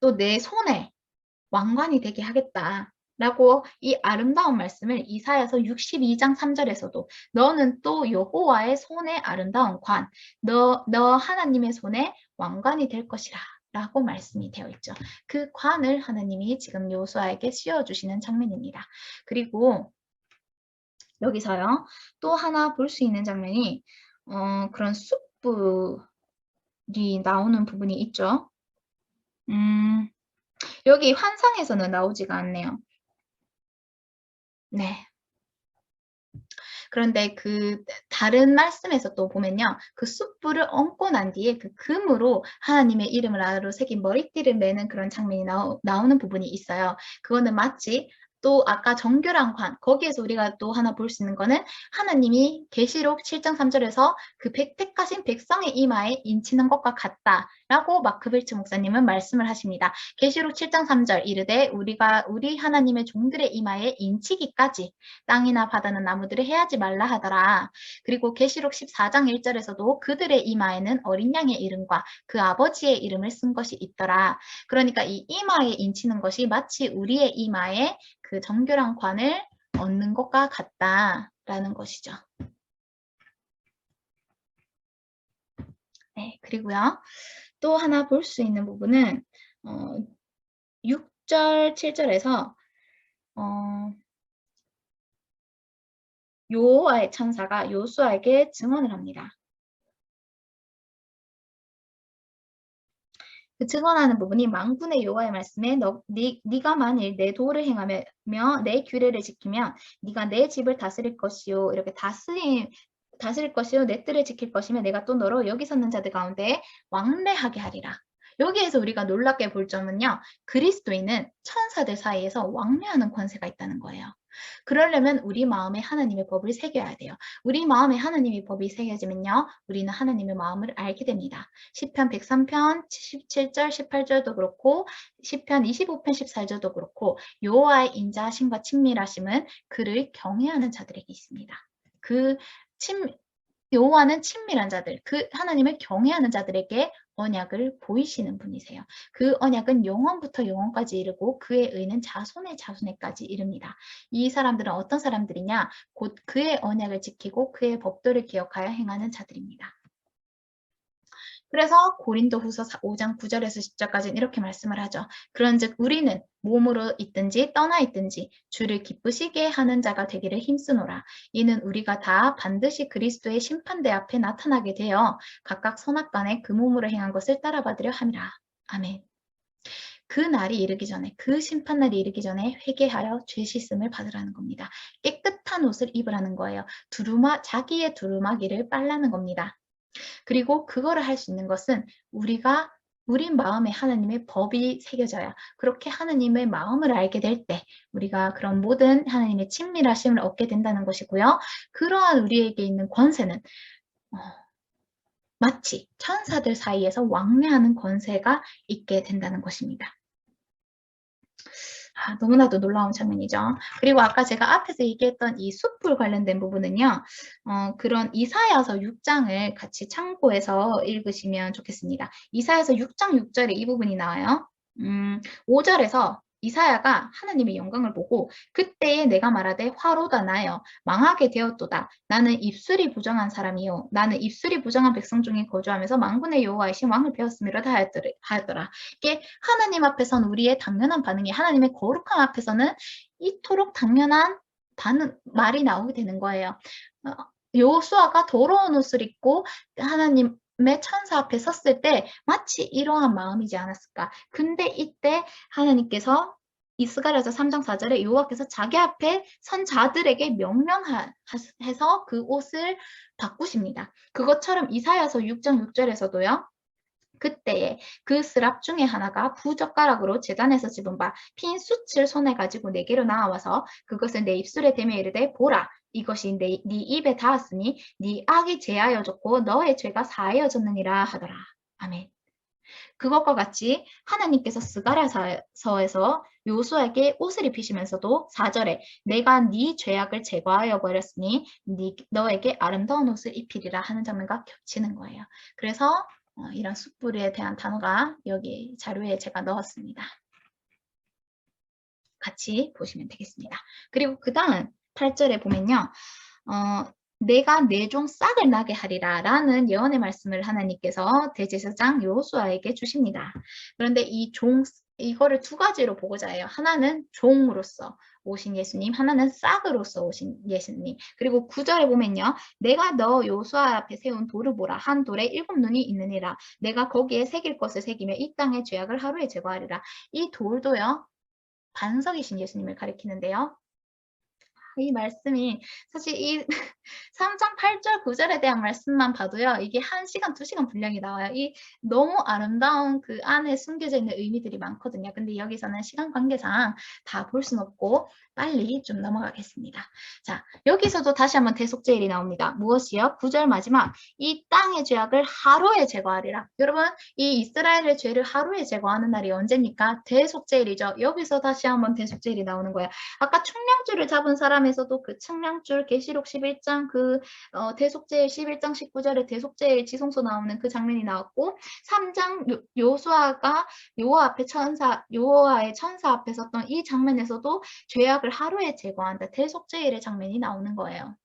또 내 손에 왕관이 되게 하겠다. 라고 이 아름다운 말씀을 이사야서 62장 3절에서도 너는 또 여호와의 손에 아름다운 관, 너 하나님의 손에 왕관이 될 것이라 라고 말씀이 되어 있죠. 그 관을 하나님이 지금 요수아에게 씌워주시는 장면입니다. 그리고 여기서요. 또 하나 볼 수 있는 장면이 그런 숯불이 나오는 부분이 있죠. 여기 환상에서는 나오지가 않네요. 네. 그런데 그 다른 말씀에서 또 보면요. 그 숯불을 얹고 난 뒤에 그 금으로 하나님의 이름을 아래로 새긴 머리띠를 매는 그런 장면이 나오는 부분이 있어요. 그거는 마치 또 아까 정결한 관, 거기에서 우리가 또 하나 볼 수 있는 거는 하나님이 계시록 7장 3절에서 그 택하신 백성의 이마에 인치는 것과 같다라고 마크 빌츠 목사님은 말씀을 하십니다. 계시록 7장 3절 이르되 우리 하나님의 종들의 이마에 인치기까지 땅이나 바다는 나무들을 해하지 말라 하더라. 그리고 계시록 14장 1절에서도 그들의 이마에는 어린 양의 이름과 그 아버지의 이름을 쓴 것이 있더라. 그러니까 이 이마에 인치는 것이 마치 우리의 이마에 그 정결한 관을 얻는 것과 같다라는 것이죠. 네, 그리고요. 또 하나 볼 수 있는 부분은 6절, 7절에서 여호와의 천사가 요수아에게 증언을 합니다. 그 증언하는 부분이 만군의 여호와의 말씀에 네가 만일 내 도를 행하며 내 규례를 지키면 네가 내 집을 다스릴 것이요 이렇게 다스릴 것이요 내 뜰을 지킬 것이며 내가 또 너로 여기 섰는 자들 가운데 왕래하게 하리라. 여기에서 우리가 놀랍게 볼 점은요. 그리스도인은 천사들 사이에서 왕래하는 권세가 있다는 거예요. 그러려면 우리 마음에 하나님의 법을 새겨야 돼요. 우리 마음에 하나님의 법이 새겨지면요. 우리는 하나님의 마음을 알게 됩니다. 시편 103편 17절 18절도 그렇고 시편 25편 14절도 그렇고 여호와의 인자하심과 친밀하심은 그를 경외하는 자들에게 있습니다. 여호와는 친밀한 자들, 그 하나님을 경외하는 자들에게 언약을 보이시는 분이세요. 그 언약은 영원부터 영원까지 이르고 그의 의는 자손의 자손에까지 이릅니다. 이 사람들은 어떤 사람들이냐? 곧 그의 언약을 지키고 그의 법도를 기억하여 행하는 자들입니다. 그래서 고린도후서 5장 9절에서 10절까지는 이렇게 말씀을 하죠. 그런즉 우리는 몸으로 있든지 떠나 있든지 주를 기쁘시게 하는 자가 되기를 힘쓰노라. 이는 우리가 다 반드시 그리스도의 심판대 앞에 나타나게 되어 각각 선악간에 그 몸으로 행한 것을 따라받으려 함이라. 아멘. 그 날이 이르기 전에, 그 심판날이 이르기 전에 회개하여 죄 씻음을 받으라는 겁니다. 깨끗한 옷을 입으라는 거예요. 자기의 두루마기를 빨라는 겁니다. 그리고 그거를 할 수 있는 것은 우리 마음에 하나님의 법이 새겨져야 그렇게 하나님의 마음을 알게 될 때 우리가 그런 모든 하나님의 친밀하심을 얻게 된다는 것이고요. 그러한 우리에게 있는 권세는 마치 천사들 사이에서 왕래하는 권세가 있게 된다는 것입니다. 너무나도 놀라운 장면이죠. 그리고 아까 제가 앞에서 얘기했던 이 숲을 관련된 부분은요. 그런 이사야서 6장을 같이 참고해서 읽으시면 좋겠습니다. 이사야서 6장 6절에 이 부분이 나와요. 5절에서 이사야가 하나님의 영광을 보고 그때에 내가 말하되 화로다 나여 망하게 되었도다. 나는 입술이 부정한 사람이요. 나는 입술이 부정한 백성 중에 거주하면서 만군의 여호와이신 왕을 배웠음이로다 하였더라. 이게 하나님 앞에서는 우리의 당연한 반응이 하나님의 거룩함 앞에서는 이토록 당연한 말이 나오게 되는 거예요. 여호수아가 더러운 옷을 입고 하나님의 천사 앞에 섰을 때 마치 이러한 마음이지 않았을까. 근데 이때 하나님께서 스가랴서 3장 4절에 여호와께서 자기 앞에 선 자들에게 명령해서 그 옷을 바꾸십니다. 그것처럼 이사야서 6장 6절에서도요. 그때에 그 스랍 중에 하나가 부젓가락으로 제단에서 집은 바 핀 숯을 손에 가지고 내게로 나와서 그것을 내 입술에 대며 이르되 보라 이것이 네 입에 닿았으니 네 악이 제하여졌고 너의 죄가 사하여졌느니라 하더라. 아멘. 그것과 같이 하나님께서 스가랴서에서 요수아에게 옷을 입히시면서도 4절에 내가 네 죄악을 제거하여 버렸으니 너에게 아름다운 옷을 입히리라 하는 장면과 겹치는 거예요. 그래서 이런 숯불에 대한 단어가 여기 자료에 제가 넣었습니다. 같이 보시면 되겠습니다. 그리고 그 다음 8절에 보면요. 내가 내 종 싹을 나게 하리라 라는 예언의 말씀을 하나님께서 대제사장 여호수아에게 주십니다. 그런데 이거를 두 가지로 보고자 해요. 하나는 종으로서 오신 예수님, 하나는 싹으로서 오신 예수님. 그리고 9절에 보면요. 내가 너 여호수아 앞에 세운 돌을 보라. 한 돌에 7눈이 있느니라. 내가 거기에 새길 것을 새기며 이 땅의 죄악을 하루에 제거하리라. 이 돌도요. 반석이신 예수님을 가리키는데요. 이 말씀이 사실 이 3장 8절 9 절에 대한 말씀만 봐도요. 이게 1 시간, 2 시간 분량이 나와요. 이 너무 아름다운 그 안에 숨겨져 있는 의미들이 많거든요. 근데 여기서는 시간 관계상 다 볼 수는 없고 빨리 좀 넘어가겠습니다. 자, 여기서도 다시 한번 대속죄일이 나옵니다. 무엇이요? 9절 마지막 이 땅의 죄악을 하루에 제거하리라. 여러분, 이 이스라엘의 죄를 하루에 제거하는 날이 언제입니까? 대속죄일이죠. 여기서 다시 한번 대속죄일이 나오는 거예요. 아까 측량줄을 잡은 사람에서도 그 측량줄 계시록 11장 대속죄일 11장 19절에 대속죄일 지성소 나오는 그 장면이 나왔고 3장 요수아가 여호와의 천사 앞에 섰던 이 장면에서도 죄악을 하루에 제거한다. 대속죄일의 장면이 나오는 거예요.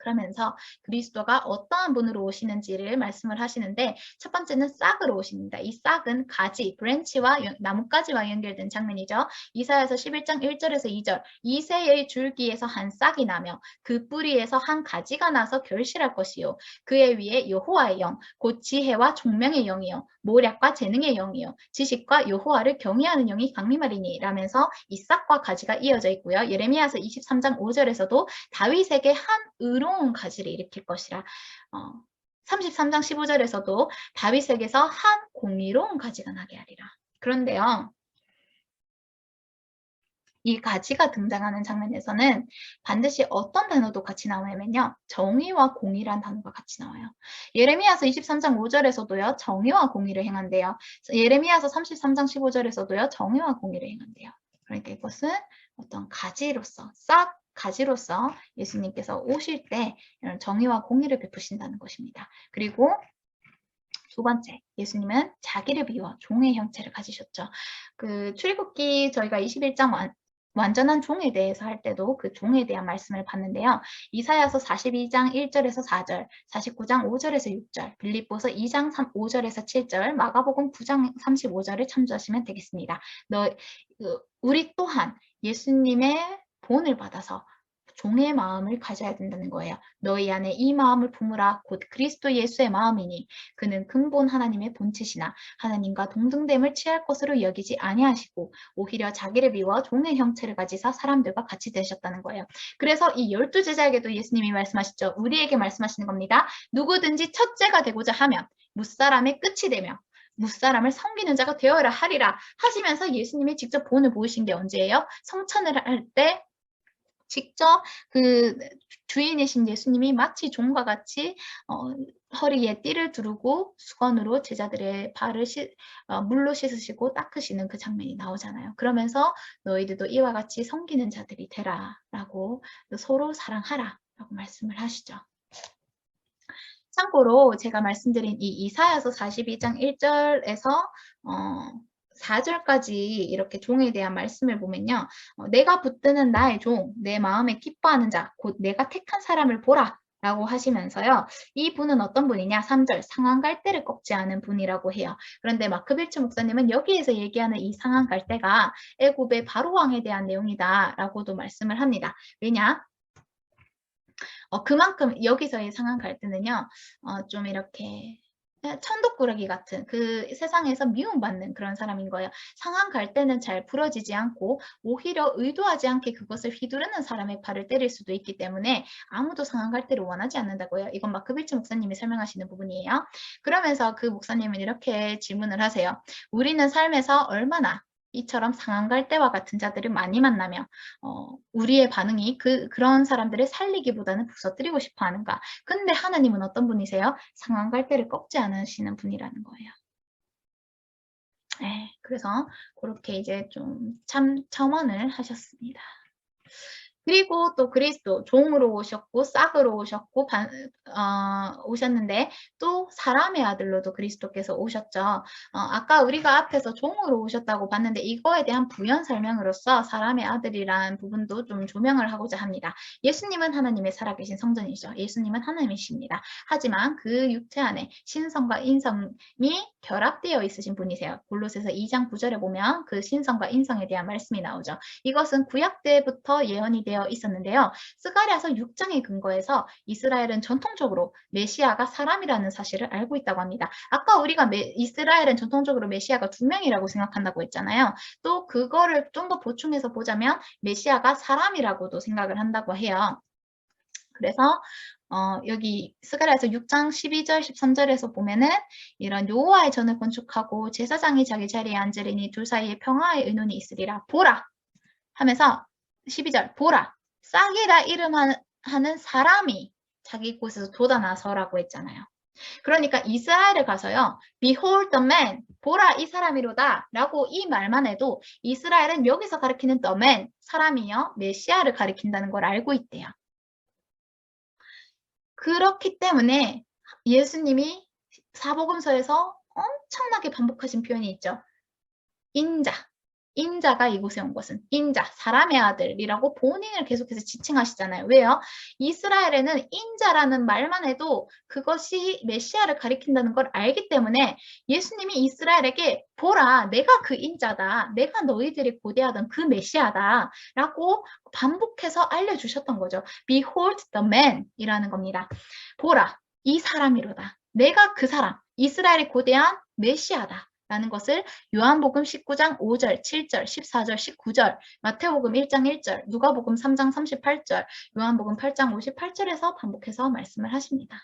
그러면서 그리스도가 어떠한 분으로 오시는지를 말씀을 하시는데 첫 번째는 싹으로 오십니다. 이 싹은 가지, 브랜치와 나뭇가지와 연결된 장면이죠. 이사야서 11장 1절에서 2절 이새의 줄기에서 한 싹이 나며 그 뿌리에서 한 가지가 나서 결실할 것이요. 그의 위에 여호와의 영, 곧 지혜와 총명의 영이요. 모략과 재능의 영이요. 지식과 여호와를 경외하는 영이 강림하리니 라면서 이 싹과 가지가 이어져 있고요. 예레미야서 23장 5절에서도 다윗에게 한 의로운 가지를 일으킬 것이라 33장 15절에서도 다윗에게서 한 공의로운 가지가 나게 하리라. 그런데요. 이 가지가 등장하는 장면에서는 반드시 어떤 단어도 같이 나오냐면요. 정의와 공의란 단어가 같이 나와요. 예레미야서 23장 5절에서도요. 정의와 공의를 행한대요. 예레미야서 33장 15절에서도요. 정의와 공의를 행한대요. 그러니까 이것은 어떤 가지로서 싹 가지로서 예수님께서 오실 때 이런 정의와 공의를 베푸신다는 것입니다. 그리고 두 번째, 예수님은 자기를 비워 종의 형체를 가지셨죠. 그 출애굽기 저희가 21장 완전한 종에 대해서 할 때도 그 종에 대한 말씀을 봤는데요. 이사야서 42장 1절에서 4절, 49장 5절에서 6절, 빌립보서 2장 5절에서 7절, 마가복음 9장 35절을 참조하시면 되겠습니다. 우리 또한 예수님의 본을 받아서 종의 마음을 가져야 된다는 거예요. 너희 안에 이 마음을 품으라 곧 그리스도 예수의 마음이니 그는 근본 하나님의 본체시나 하나님과 동등됨을 취할 것으로 여기지 아니하시고 오히려 자기를 비워 종의 형체를 가지사 사람들과 같이 되셨다는 거예요. 그래서 이 12제자에게도 예수님이 말씀하시죠. 우리에게 말씀하시는 겁니다. 누구든지 첫째가 되고자 하면 무사람의 끝이 되며 무사람을 섬기는 자가 되어야 하리라 하시면서 예수님이 직접 본을 보이신 게 언제예요? 성찬을 할때 직접 그 주인이신 예수님이 마치 종과 같이 허리에 띠를 두르고 수건으로 제자들의 발을 물로 씻으시고 닦으시는 그 장면이 나오잖아요. 그러면서 너희들도 이와 같이 섬기는 자들이 되라 라고 서로 사랑하라 라고 말씀을 하시죠. 참고로 제가 말씀드린 이 이사야서 42장 1절에서 4절까지 이렇게 종에 대한 말씀을 보면요. 내가 붙드는 나의 종, 내 마음에 기뻐하는 자, 곧 내가 택한 사람을 보라. 라고 하시면서요. 이 분은 어떤 분이냐? 3절 상한 갈대를 꺾지 않은 분이라고 해요. 그런데 마크 빌츠 목사님은 여기에서 얘기하는 이 상한 갈대가 애굽의 바로왕에 대한 내용이다 라고도 말씀을 합니다. 왜냐? 그만큼 여기서의 상한 갈대는요. 좀 이렇게 천덕꾸러기 같은 그 세상에서 미움받는 그런 사람인 거예요. 상한 갈대는 잘 부러지지 않고 오히려 의도하지 않게 그것을 휘두르는 사람의 발을 때릴 수도 있기 때문에 아무도 상한 갈대를 원하지 않는다고요. 이건 마크 빌츠 목사님이 설명하시는 부분이에요. 그러면서 그 목사님은 이렇게 질문을 하세요. 우리는 삶에서 얼마나 이처럼 상한 갈대와 같은 자들을 많이 만나며 우리의 반응이 그런 사람들을 살리기보다는 부서뜨리고 싶어 하는가. 근데 하나님은 어떤 분이세요? 상한 갈대를 꺾지 않으시는 분이라는 거예요. 네, 그래서 그렇게 이제 좀 참 첨언을 하셨습니다. 그리고 또 그리스도 종으로 오셨고 싹으로 오셨고 오셨는데 또 사람의 아들로도 그리스도께서 오셨죠. 아까 우리가 앞에서 종으로 오셨다고 봤는데 이거에 대한 부연 설명으로서 사람의 아들이라는 부분도 좀 조명을 하고자 합니다. 예수님은 하나님의 살아계신 성전이죠. 예수님은 하나님이십니다. 하지만 그 육체 안에 신성과 인성이 결합되어 있으신 분이세요. 골로새서 2장 9절에 보면 그 신성과 인성에 대한 말씀이 나오죠. 이것은 구약 때부터 예언이 되어 있었는데요. 스가랴서 6장에 근거해서 이스라엘은 전통적으로 메시아가 사람이라는 사실을 알고 있다고 합니다. 아까 우리가 이스라엘은 전통적으로 메시아가 2명이라고 생각한다고 했잖아요. 또 그거를 좀 더 보충해서 보자면 메시아가 사람이라고도 생각을 한다고 해요. 그래서 여기 스가랴서 6장 12절 13절에서 보면은 이런 여호와의 전을 건축하고 제사장이 자기 자리에 앉으리니 둘 사이에 평화의 의논이 있으리라. 보라 하면서 12절 보라 싹이라 이름하는 사람이 자기 곳에서 돋아나서라고 했잖아요. 그러니까 이스라엘에 가서요. Behold the man. 보라 이 사람이로다. 라고 이 말만 해도 이스라엘은 여기서 가리키는 the man, 사람이요. 메시아를 가리킨다는 걸 알고 있대요. 그렇기 때문에 예수님이 사복음서에서 엄청나게 반복하신 표현이 있죠. 인자. 인자가 이곳에 온 것은 인자, 사람의 아들이라고 본인을 계속해서 지칭하시잖아요. 왜요? 이스라엘에는 인자라는 말만 해도 그것이 메시아를 가리킨다는 걸 알기 때문에 예수님이 이스라엘에게 보라, 내가 그 인자다. 내가 너희들이 고대하던 그 메시아다. 라고 반복해서 알려주셨던 거죠. Behold the man 이라는 겁니다. 보라, 이 사람이로다. 내가 그 사람, 이스라엘이 고대한 메시아다. 라는 것을 요한복음 19장 5절, 7절, 14절, 19절, 마태복음 1장 1절, 누가복음 3장 38절, 요한복음 8장 58절에서 반복해서 말씀을 하십니다.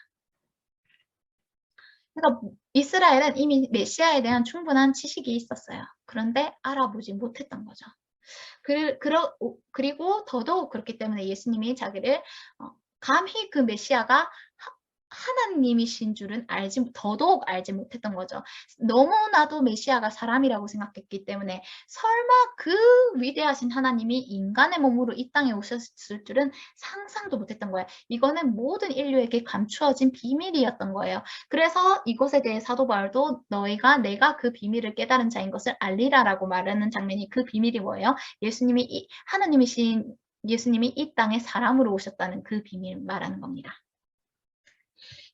그러니까 이스라엘은 이미 메시아에 대한 충분한 지식이 있었어요. 그런데 알아보지 못했던 거죠. 그리고 더더욱 그렇기 때문에 예수님이 자기를 감히 그 메시아가 하나님이신 줄은 더더욱 알지 못했던 거죠. 너무나도 메시아가 사람이라고 생각했기 때문에 설마 그 위대하신 하나님이 인간의 몸으로 이 땅에 오셨을 줄은 상상도 못했던 거예요. 이거는 모든 인류에게 감추어진 비밀이었던 거예요. 그래서 이것에 대해 사도 바울도 내가 그 비밀을 깨달은 자인 것을 알리라라고 말하는 장면이 그 비밀이 뭐예요? 예수님이 이 땅에 사람으로 오셨다는 그 비밀 말하는 겁니다.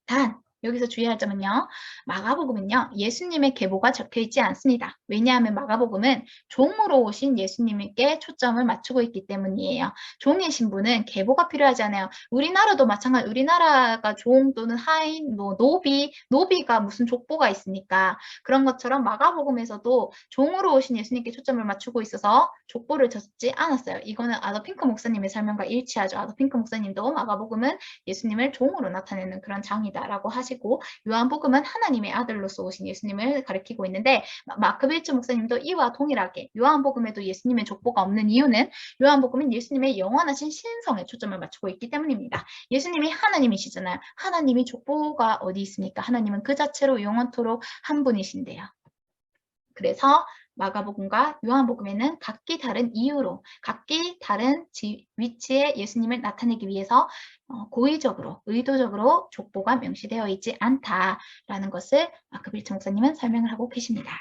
단 여기서 주의할 점은요. 마가복음은요. 예수님의 계보가 적혀있지 않습니다. 왜냐하면 마가복음은 종으로 오신 예수님께 초점을 맞추고 있기 때문이에요. 종의 신분은 계보가 필요하지 않아요. 우리나라도 마찬가지. 우리나라가 종 또는 하인, 노비가 무슨 족보가 있으니까 그런 것처럼 마가복음에서도 종으로 오신 예수님께 초점을 맞추고 있어서 족보를 적지 않았어요. 이거는 아더 핑크 목사님의 설명과 일치하죠. 아더 핑크 목사님도 마가복음은 예수님을 종으로 나타내는 그런 장이다라고 하시고 요한복음은 하나님의 아들로서 오신 예수님을 가리키고 있는데 마크 빌츠 목사님도 이와 동일하게 요한복음에도 예수님의 족보가 없는 이유는 요한복음은 예수님의 영원하신 신성에 초점을 맞추고 있기 때문입니다. 예수님이 하나님이시잖아요. 하나님이 족보가 어디 있습니까? 하나님은 그 자체로 영원토록 한 분이신데요. 그래서 마가복음과 요한복음에는 각기 다른 이유로 각기 다른 위치에 예수님을 나타내기 위해서 고의적으로 의도적으로 족보가 명시되어 있지 않다라는 것을 마크 빌츠 목사님은 설명을 하고 계십니다.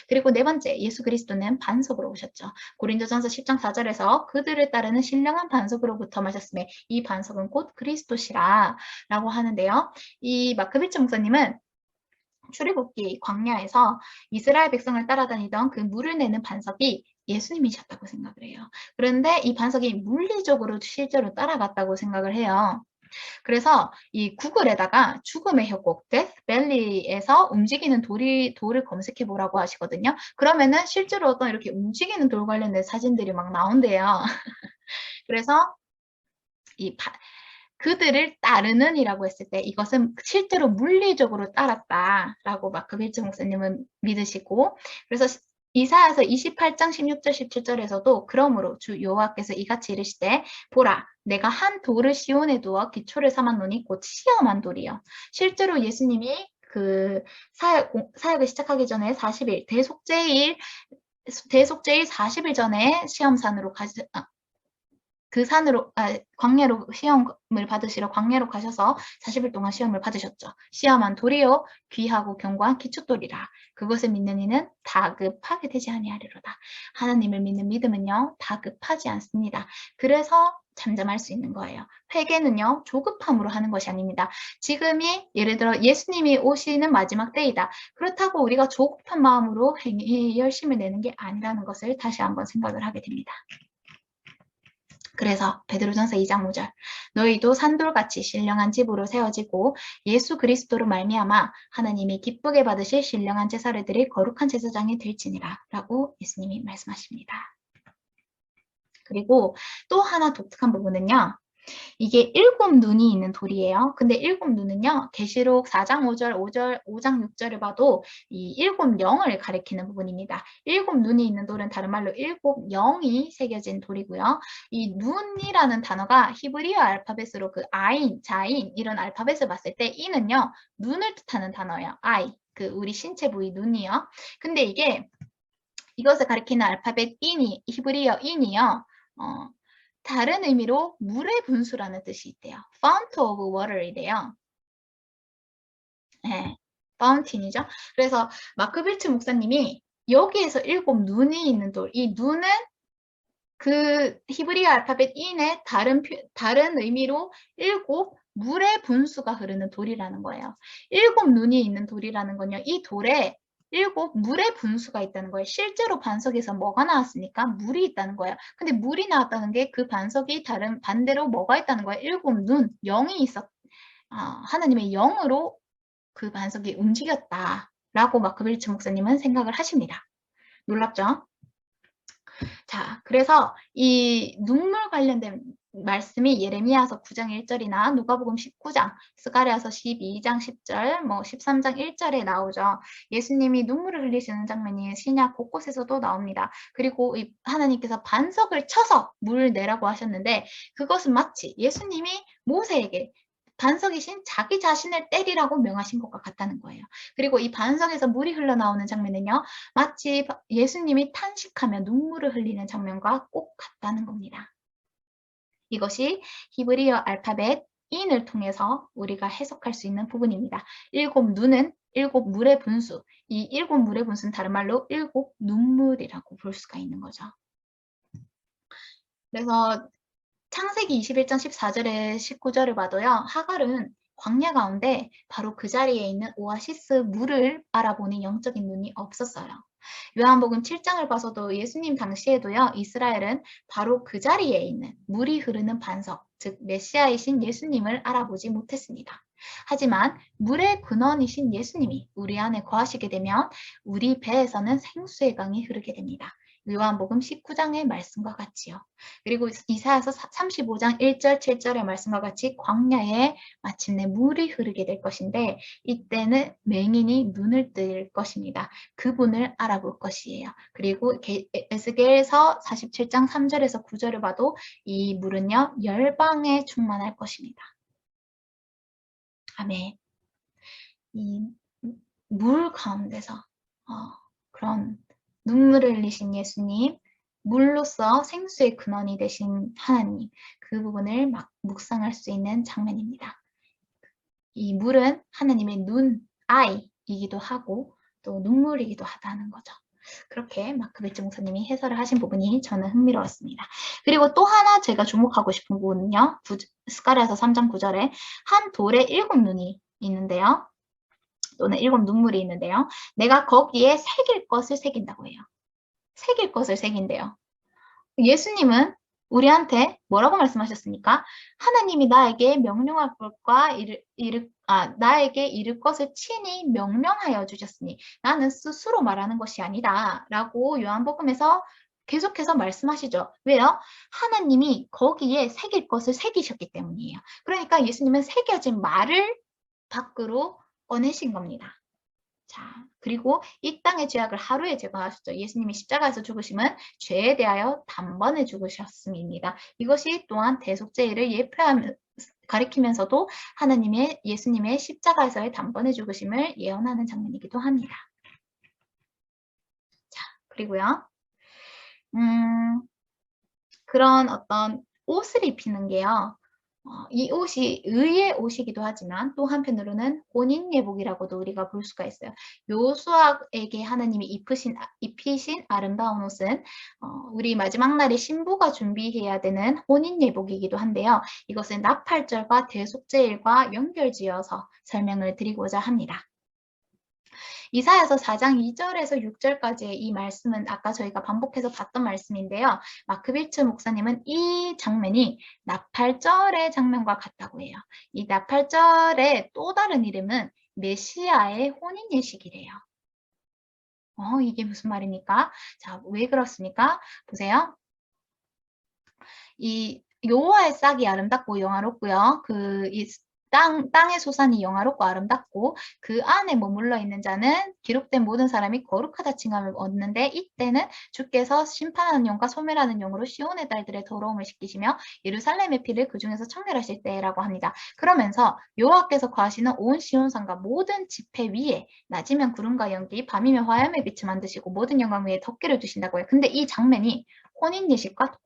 그리고 네 번째, 예수 그리스도는 반석으로 오셨죠. 고린도전서 10장 4절에서 그들을 따르는 신령한 반석으로부터 마셨음에 이 반석은 곧 그리스도시라 라고 하는데요. 이 마크 빌츠 목사님은 출애굽기 광야에서 이스라엘 백성을 따라다니던 그 물을 내는 반석이 예수님이셨다고 생각을 해요. 그런데 이 반석이 물리적으로 실제로 따라갔다고 생각을 해요. 그래서 이 구글에다가 죽음의 협곡 데스 밸리에서 움직이는 돌을 검색해 보라고 하시거든요. 그러면은 실제로 어떤 이렇게 움직이는 돌 관련된 사진들이 막 나온대요. 그래서 그들을 따르는 이라고 했을 때 이것은 실제로 물리적으로 따랐다라고 마크 빌츠 목사님은 믿으시고 그래서 이사야서 28장 16절 17절에서도 그러므로 주 여호와께서 이같이 이르시되 보라 내가 한 돌을 시온에 두어 기초를 삼았노니 곧 시험한 돌이요. 실제로 예수님이 그 사역을 시작하기 전에 40일 대속죄일 40일 전에 시험산으로 그 산으로 광야로 시험을 받으시러 광야로 가셔서 40일 동안 시험을 받으셨죠. 시험한 돌이요 귀하고 견고한 기초돌이라. 그것을 믿는 이는 다급하게 되지 아니하리로다. 하나님을 믿는 믿음은요 다급하지 않습니다. 그래서 잠잠할 수 있는 거예요. 회개는요 조급함으로 하는 것이 아닙니다. 지금이 예를 들어 예수님이 오시는 마지막 때이다. 그렇다고 우리가 조급한 마음으로 열심을 내는 게 아니라는 것을 다시 한번 생각을 하게 됩니다. 그래서 베드로전서 2장 5절 너희도 산돌같이 신령한 집으로 세워지고 예수 그리스도로 말미암아 하나님이 기쁘게 받으실 신령한 제사를 드릴 거룩한 제사장이 될지니라 라고 예수님이 말씀하십니다. 그리고 또 하나 독특한 부분은요. 이게 7눈이 있는 돌이에요. 근데 7눈은요. 계시록 4장 5장 6절을 봐도 이 7영을 가리키는 부분입니다. 7눈이 있는 돌은 다른 말로 7영이 새겨진 돌이고요. 이 눈이라는 단어가 히브리어 알파벳으로 그 아인, 자인 이런 알파벳을 봤을 때 이는요. 눈을 뜻하는 단어예요. 아이, 그 우리 신체 부위 눈이요. 근데 이것을 가리키는 알파벳 인이 히브리어 인이요. 다른 의미로 물의 분수라는 뜻이 있대요. Fount of Water이래요. 네, 파운틴이죠. 그래서 마크 빌츠 목사님이 여기에서 7눈이 있는 돌, 이 눈은 그 히브리어 알파벳 인의 다른 의미로 7 물의 분수가 흐르는 돌이라는 거예요. 7눈이 있는 돌이라는 건요. 이 돌에 7 물의 분수가 있다는 거예요. 실제로 반석에서 뭐가 나왔으니까 물이 있다는 거예요. 근데 물이 나왔다는 게 그 반석이 다른 반대로 뭐가 있다는 거예요. 7눈, 0이 하나님의 영으로 그 반석이 움직였다라고 마크 빌츠 목사님은 생각을 하십니다. 놀랍죠? 자, 그래서 이 눈물 관련된 말씀이 예레미야서 9장 1절이나 누가복음 19장, 스가랴서 12장 10절, 13장 1절에 나오죠. 예수님이 눈물을 흘리시는 장면이 신약 곳곳에서도 나옵니다. 그리고 하나님께서 반석을 쳐서 물을 내라고 하셨는데 그것은 마치 예수님이 모세에게 반석이신 자기 자신을 때리라고 명하신 것과 같다는 거예요. 그리고 이 반석에서 물이 흘러나오는 장면은요. 마치 예수님이 탄식하며 눈물을 흘리는 장면과 꼭 같다는 겁니다. 이것이 히브리어 알파벳 인을 통해서 우리가 해석할 수 있는 부분입니다. 7 눈은 7 물의 분수, 이 7 물의 분수는 다른 말로 7 눈물이라고 볼 수가 있는 거죠. 그래서 창세기 21장 14절에 19절을 봐도요. 하갈은 광야 가운데 바로 그 자리에 있는 오아시스 물을 바라보는 영적인 눈이 없었어요. 요한복음 7장을 봐서도 예수님 당시에도요. 이스라엘은 바로 그 자리에 있는 물이 흐르는 반석, 즉 메시아이신 예수님을 알아보지 못했습니다. 하지만 물의 근원이신 예수님이 우리 안에 거하시게 되면 우리 배에서는 생수의 강이 흐르게 됩니다. 요한복음 19장의 말씀과 같이요. 그리고 이사야서 35장 1절 7절의 말씀과 같이 광야에 마침내 물이 흐르게 될 것인데 이때는 맹인이 눈을 뜰 것입니다. 그분을 알아볼 것이에요. 그리고 에스겔서 47장 3절에서 9절을 봐도 이 물은요. 열방에 충만할 것입니다. 아멘. 이 물 가운데서 그런 눈물을 흘리신 예수님, 물로서 생수의 근원이 되신 하나님, 그 부분을 막 묵상할 수 있는 장면입니다. 이 물은 하나님의 눈, 아이이기도 하고 또 눈물이기도 하다는 거죠. 그렇게 마크 빌츠 목사님이 해설을 하신 부분이 저는 흥미로웠습니다. 그리고 또 하나 제가 주목하고 싶은 부분은요. 스가랴서 3장 9절에 한 돌에 7눈이 있는데요. 또는 7 눈물이 있는데요. 내가 거기에 새길 것을 새긴다고 해요. 새길 것을 새긴대요. 예수님은 우리한테 뭐라고 말씀하셨습니까? 하나님이 나에게 명령할 것과 나에게 이를 것을 친히 명령하여 주셨으니 나는 스스로 말하는 것이 아니다. 라고 요한복음에서 계속해서 말씀하시죠. 왜요? 하나님이 거기에 새길 것을 새기셨기 때문이에요. 그러니까 예수님은 새겨진 말을 밖으로 꺼내신 겁니다. 자, 그리고 이 땅의 죄악을 하루에 제거하셨죠. 예수님이 십자가에서 죽으심은 죄에 대하여 단번에 죽으셨음입니다. 이것이 또한 대속죄를 가리키면서도 예수님의 십자가에서의 단번에 죽으심을 예언하는 장면이기도 합니다. 자, 그리고요. 그런 어떤 옷을 입히는 게요. 이 옷이 의의 옷이기도 하지만 또 한편으로는 혼인 예복이라고도 우리가 볼 수가 있어요. 요수아에게 하나님이 입히신 아름다운 옷은 우리 마지막 날에 신부가 준비해야 되는 혼인 예복이기도 한데요. 이것은 나팔절과 대속죄일과 연결지어서 설명을 드리고자 합니다. 이사야서 4장 2절에서 6절까지의 이 말씀은 아까 저희가 반복해서 봤던 말씀인데요. 마크 빌츠 목사님은 이 장면이 나팔절의 장면과 같다고 해요. 이 나팔절의 또 다른 이름은 메시아의 혼인 예식이래요. 이게 무슨 말입니까? 자, 왜 그렇습니까? 보세요. 이 여호와의 싹이 아름답고 영화롭고요. 땅의 소산이 영화롭고 아름답고 그 안에 머물러 있는 자는 기록된 모든 사람이 거룩하다 칭함을 얻는데 이때는 주께서 심판하는 영과 소멸하는 영으로 시온의 딸들의 더러움을 씻기시며 예루살렘의 피를 그 중에서 청결하실 때라고 합니다. 그러면서 여호와께서 거하시는 온 시온산과 모든 지폐 위에 낮이면 구름과 연기, 밤이면 화염의 빛을 만드시고 모든 영광 위에 덮개를 두신다고 해요. 근데 이 장면이 혼인 예식과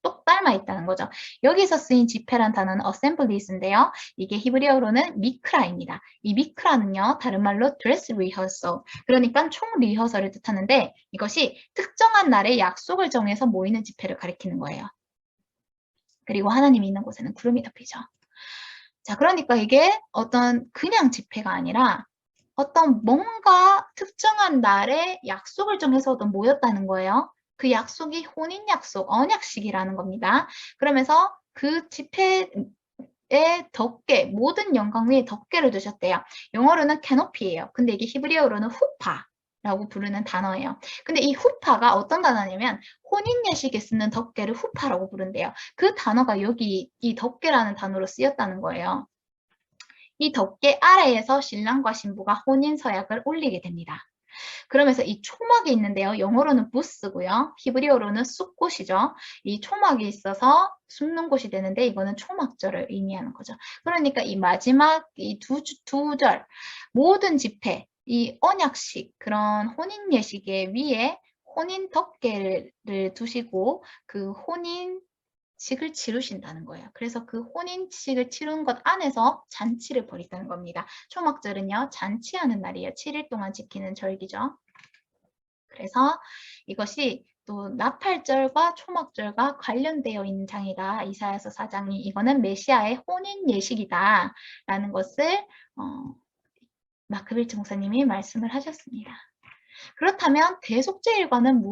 똑 닮아 있다는 거죠. 여기서 쓰인 지폐란 단어는 assemblies인데요. 이게 히브리어로는 미크라입니다. 이 미크라는요, 다른 말로 dress rehearsal, 그러니까 총 리허설을 뜻하는데 이것이 특정한 날에 약속을 정해서 모이는 집회를 가리키는 거예요. 그리고 하나님이 있는 곳에는 구름이 덮이죠. 자, 그러니까 이게 어떤 그냥 집회가 아니라 어떤 뭔가 특정한 날에 약속을 정해서 모였다는 거예요. 그 약속이 혼인 약속, 언약식이라는 겁니다. 그러면서 그 집회에 덮개, 모든 영광 위에 덮개를 두셨대요. 영어로는 캐노피예요. 근데 이게 히브리어로는 후파라고 부르는 단어예요. 근데 이 후파가 어떤 단어냐면 혼인 예식에 쓰는 덮개를 후파라고 부른대요. 그 단어가 여기 이 덮개라는 단어로 쓰였다는 거예요. 이 덮개 아래에서 신랑과 신부가 혼인 서약을 올리게 됩니다. 그러면서 이 초막이 있는데요. 영어로는 부스고요. 히브리어로는 숫곳이죠. 이 초막이 있어서 숨는 곳이 되는데 이거는 초막절을 의미하는 거죠. 그러니까 이 마지막 이 두 절 모든 집회, 이 언약식 그런 혼인 예식의 위에 혼인 덮개를 두시고 그 혼인식을 치르신다는 거예요. 그래서 그 혼인식을 치른 것 안에서 잔치를 벌이다는 겁니다. 초막절은요, 잔치하는 날이에요. 7일 동안 지키는 절기죠. 그래서 이것이 또 나팔절과 초막절과 관련되어 있는 장이다. 이사야서 4장이 이거는 메시아의 혼인 예식이다 라는 것을 마크 빌츠 목사님이 말씀을 하셨습니다. 그렇다면 대속죄일과는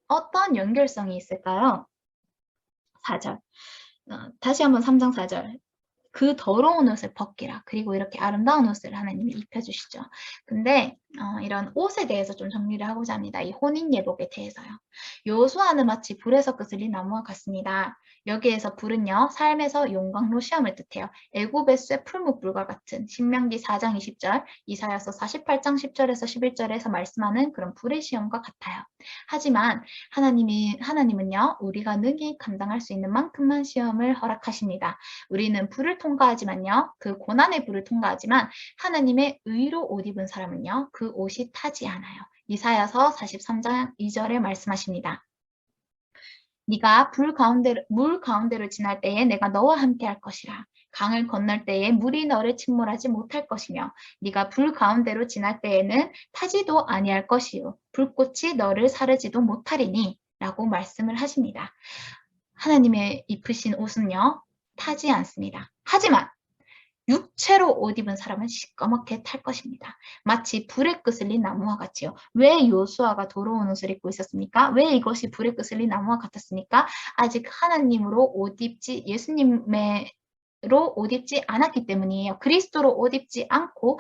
어떤 연결성이 있을까요? 4절. 다시 한번 3장 4절. 그 더러운 옷을 벗기라. 그리고 이렇게 아름다운 옷을 하나님이 입혀주시죠. 근데 이런 옷에 대해서 좀 정리를 하고자 합니다. 이 혼인 예복에 대해서요. 요수아는 마치 불에서 끄슬린 나무와 같습니다. 여기에서 불은요, 삶에서 용광로 시험을 뜻해요. 애굽의 쇠 풀무불과 같은 신명기 4장 20절, 이사야서 48장 10절에서 11절에서 말씀하는 그런 불의 시험과 같아요. 하지만 하나님은요, 우리가 능히 감당할 수 있는 만큼만 시험을 허락하십니다. 우리는 불을 통과하지만요, 그 고난의 불을 통과하지만 하나님의 의로 옷 입은 사람은요, 그 옷이 타지 않아요. 이사야서 43장 2절에 말씀하십니다. 네가 물 가운데로 지날 때에 내가 너와 함께 할 것이라. 강을 건널 때에 물이 너를 침몰하지 못할 것이며 네가 불 가운데로 지날 때에는 타지도 아니할 것이요 불꽃이 너를 사르지도 못하리니 라고 말씀을 하십니다. 하나님의 입으신 옷은요, 타지 않습니다. 하지만 육체로 옷 입은 사람은 시꺼멓게 탈 것입니다. 마치 불에 끄슬린 나무와 같지요. 왜 요수아가 더러운 옷을 입고 있었습니까? 왜 이것이 불에 끄슬린 나무와 같았습니까? 아직 하나님으로 예수님으로 옷 입지 않았기 때문이에요. 그리스도로 옷 입지 않고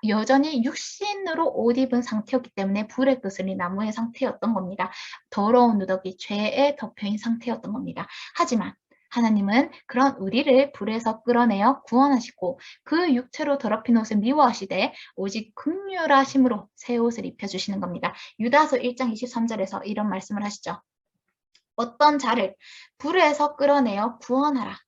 여전히 육신으로 옷 입은 상태였기 때문에 불에 끄슬린 나무의 상태였던 겁니다. 더러운 누더기, 죄에 덮여인 상태였던 겁니다. 하지만 하나님은 그런 우리를 불에서 끌어내어 구원하시고 그 육체로 더럽힌 옷을 미워하시되 오직 긍휼하심으로 새 옷을 입혀주시는 겁니다. 유다서 1장 23절에서 이런 말씀을 하시죠. 어떤 자를 불에서 끌어내어 구원하라.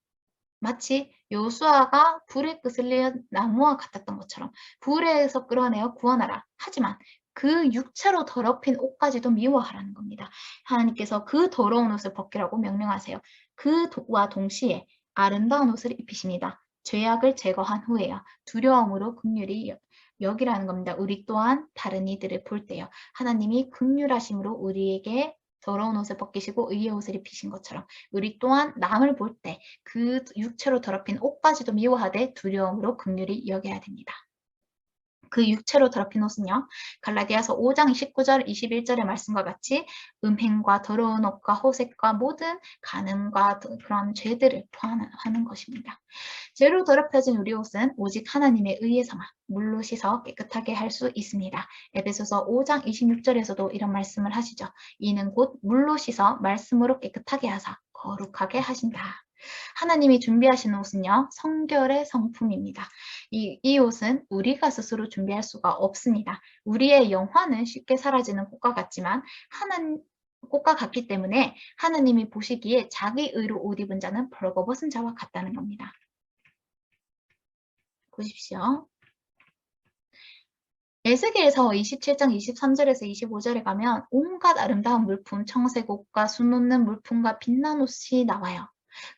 마치 요수아가 불에 끄슬린 나무와 같았던 것처럼 불에서 끌어내어 구원하라. 하지만 그 육체로 더럽힌 옷까지도 미워하라는 겁니다. 하나님께서 그 더러운 옷을 벗기라고 명령하세요. 그와 동시에 아름다운 옷을 입히십니다. 죄악을 제거한 후에요. 두려움으로 긍휼히 여기라는 겁니다. 우리 또한 다른 이들을 볼 때요. 하나님이 긍휼하심으로 우리에게 더러운 옷을 벗기시고 의의 옷을 입히신 것처럼 우리 또한 남을 볼 때 그 육체로 더럽힌 옷까지도 미워하되 두려움으로 긍휼히 여겨야 됩니다. 그 육체로 더럽힌 옷은요. 갈라디아서 5장 19절 21절의 말씀과 같이 음행과 더러운 옷과 호색과 모든 간음과 그런 죄들을 포함하는 것입니다. 죄로 더럽혀진 우리 옷은 오직 하나님의 의에서만 물로 씻어 깨끗하게 할 수 있습니다. 에베소서 5장 26절에서도 이런 말씀을 하시죠. 이는 곧 물로 씻어 말씀으로 깨끗하게 하사 거룩하게 하신다. 하나님이 준비하신 옷은요. 성결의 성품입니다. 이 옷은 우리가 스스로 준비할 수가 없습니다. 우리의 영화는 쉽게 사라지는 꽃과 같지만 꽃과 같기 때문에 하나님이 보시기에 자기 의로 옷 입은 자는 벌거벗은 자와 같다는 겁니다. 보십시오. 에스겔서 27장 23절에서 25절에 가면 온갖 아름다운 물품, 청색 옷과 수놓는 물품과 빛난 옷이 나와요.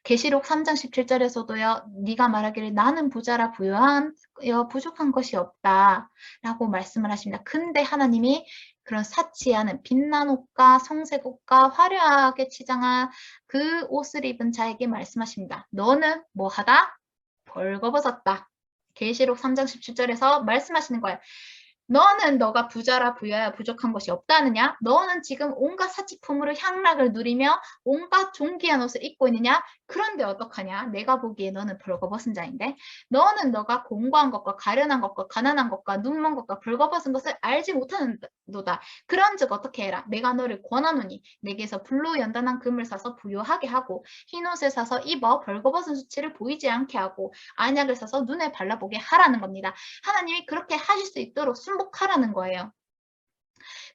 계시록 3장 17절에서도요. 네가 말하기를 나는 부자라 부족한 것이 없다 라고 말씀을 하십니다. 근데 하나님이 그런 사치 않은 빛난 옷과 성색 옷과 화려하게 치장한 그 옷을 입은 자에게 말씀하십니다. 너는 뭐하다? 벌거벗었다. 계시록 3장 17절에서 말씀하시는 거예요. 너는 너가 부자라 부여야 부족한 것이 없다느냐? 너는 지금 온갖 사치품으로 향락을 누리며 온갖 존귀한 옷을 입고 있느냐? 그런데 어떡하냐? 내가 보기에 너는 벌거벗은 자인데 너는 너가 공고한 것과 가련한 것과 가난한 것과 눈먼 것과 벌거벗은 것을 알지 못하는도다. 그런즉 어떻게 해라? 내가 너를 권하노니 내게서 불로 연단한 금을 사서 부요하게 하고 흰옷을 사서 입어 벌거벗은 수치를 보이지 않게 하고 안약을 사서 눈에 발라보게 하라는 겁니다. 하나님이 그렇게 하실 수 있도록 순복하라는 거예요.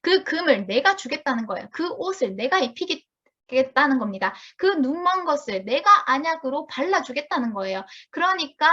그 금을 내가 주겠다는 거예요. 그 옷을 내가 입히겠다는 겁니다. 그 눈먼 것을 내가 안약으로 발라주겠다는 거예요. 그러니까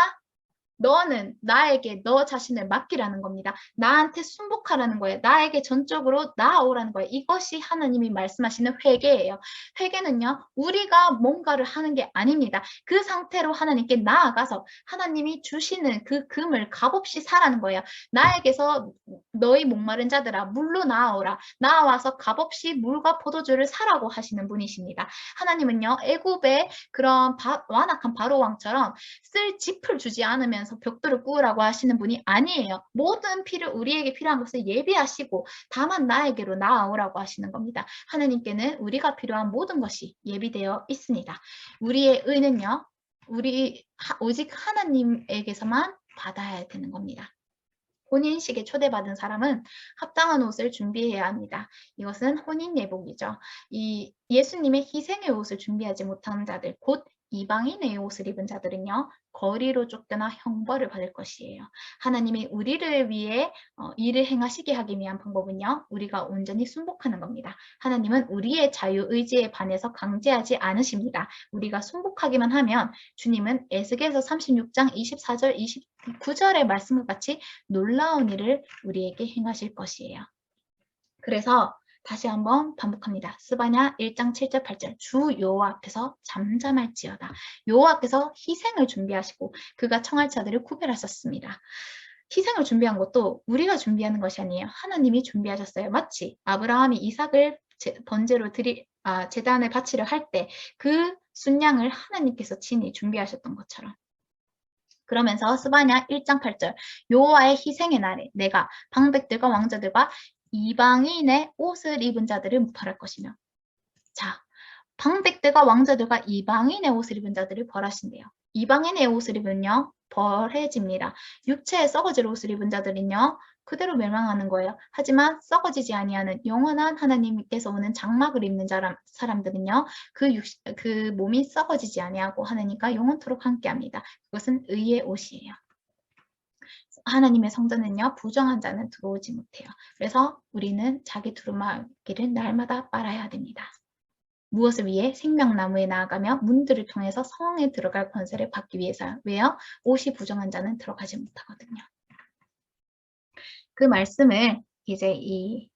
너는 나에게 너 자신을 맡기라는 겁니다. 나한테 순복하라는 거예요. 나에게 전적으로 나아오라는 거예요. 이것이 하나님이 말씀하시는 회개예요. 회개는요. 우리가 뭔가를 하는 게 아닙니다. 그 상태로 하나님께 나아가서 하나님이 주시는 그 금을 값없이 사라는 거예요. 나에게서 너희 목마른 자들아 물로 나아오라. 나아와서 값없이 물과 포도주를 사라고 하시는 분이십니다. 하나님은요. 애굽의 그런 완악한 바로 왕처럼 쓸 짚을 주지 않으면서 벽돌을 꾸으라고 하시는 분이 아니에요. 모든 우리에게 필요한 것을 예비하시고 다만 나에게로 나아오라고 하시는 겁니다. 하나님께는 우리가 필요한 모든 것이 예비되어 있습니다. 우리의 의는요. 오직 하나님에게서만 받아야 되는 겁니다. 혼인식에 초대받은 사람은 합당한 옷을 준비해야 합니다. 이것은 혼인 예복이죠. 이 예수님의 희생의 옷을 준비하지 못한 자들, 곧 이방인의 옷을 입은 자들은요. 거리로 쫓겨나 형벌을 받을 것이에요. 하나님이 우리를 위해 일을 행하시게 하기 위한 방법은요. 우리가 온전히 순복하는 겁니다. 하나님은 우리의 자유의지에 반해서 강제하지 않으십니다. 우리가 순복하기만 하면 주님은 에스겔서 36장 24절 29절의 말씀과 같이 놀라운 일을 우리에게 행하실 것이에요. 그래서 다시 한번 반복합니다. 스바냐 1장 7절 8절 주 여호와 앞에서 잠잠할지어다. 여호와께서 희생을 준비하시고 그가 청할 자들을 구별하셨습니다. 희생을 준비한 것도 우리가 준비하는 것이 아니에요. 하나님이 준비하셨어요. 마치 아브라함이 이삭을 번제로 제단에 바치려 할 때 그 순양을 하나님께서 친히 준비하셨던 것처럼. 그러면서 스바냐 1장 8절 여호와의 희생의 날에 내가 방백들과 왕자들과 이방인의 옷을 입은 자들을 벌할 것이며. 자, 방백들과 왕자들과 이방인의 옷을 입은 자들을 벌하신대요. 이방인의 옷을 입으면요. 벌해집니다. 육체에 썩어질 옷을 입은 자들은요. 그대로 멸망하는 거예요. 하지만 썩어지지 아니하는 영원한 하나님께서 오는 장막을 입는 사람들은요. 그 몸이 썩어지지 아니하고 하나님과 영원토록 함께합니다. 그것은 의의 옷이에요. 하나님의 성전은요. 부정한 자는 들어오지 못해요. 그래서 우리는 자기 두루마기를 날마다 빨아야 됩니다. 무엇을 위해? 생명나무에 나아가며 문들을 통해서 성에 들어갈 권세를 받기 위해서요. 왜요? 옷이 부정한 자는 들어가지 못하거든요. 그 말씀을 이제 이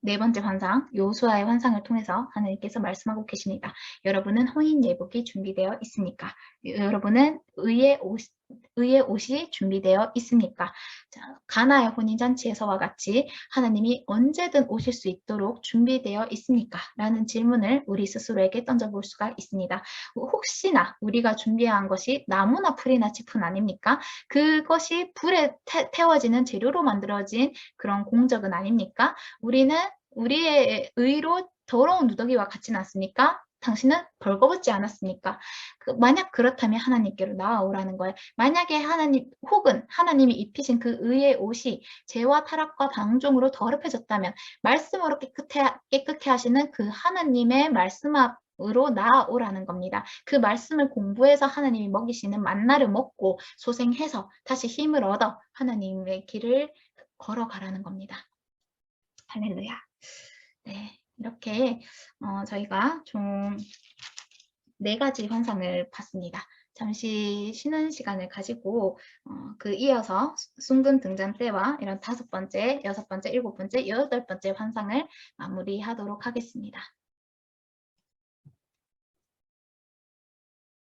네 번째 환상, 요수아의 환상을 통해서 하나님께서 말씀하고 계십니다. 여러분은 혼인 예복이 준비되어 있습니까? 여러분은 의의 옷이 준비되어 있습니까? 자, 가나의 혼인잔치에서와 같이 하나님이 언제든 오실 수 있도록 준비되어 있습니까? 라는 질문을 우리 스스로에게 던져볼 수가 있습니다. 혹시나 우리가 준비한 것이 나무나 풀이나 짚은 아닙니까? 그것이 불에 태워지는 재료로 만들어진 그런 공적은 아닙니까? 우리는 우리의 의로 더러운 누더기와 같지는 않습니까? 당신은 벌거벗지 않았습니까? 만약 그렇다면 하나님께로 나아오라는 거예요. 만약에 하나님 혹은 하나님이 입히신 그 의의 옷이 죄와 타락과 방종으로 더럽혀졌다면 말씀으로 깨끗게 하시는 그 하나님의 말씀 앞으로 나아오라는 겁니다. 그 말씀을 공부해서 하나님이 먹이시는 만나를 먹고 소생해서 다시 힘을 얻어 하나님의 길을 걸어가라는 겁니다. 할렐루야. 네, 이렇게 저희가 총 4가지 환상을 봤습니다. 잠시 쉬는 시간을 가지고 그 이어서 순금 등잔 때와 이런 5번째, 6번째, 7번째, 8번째 환상을 마무리하도록 하겠습니다.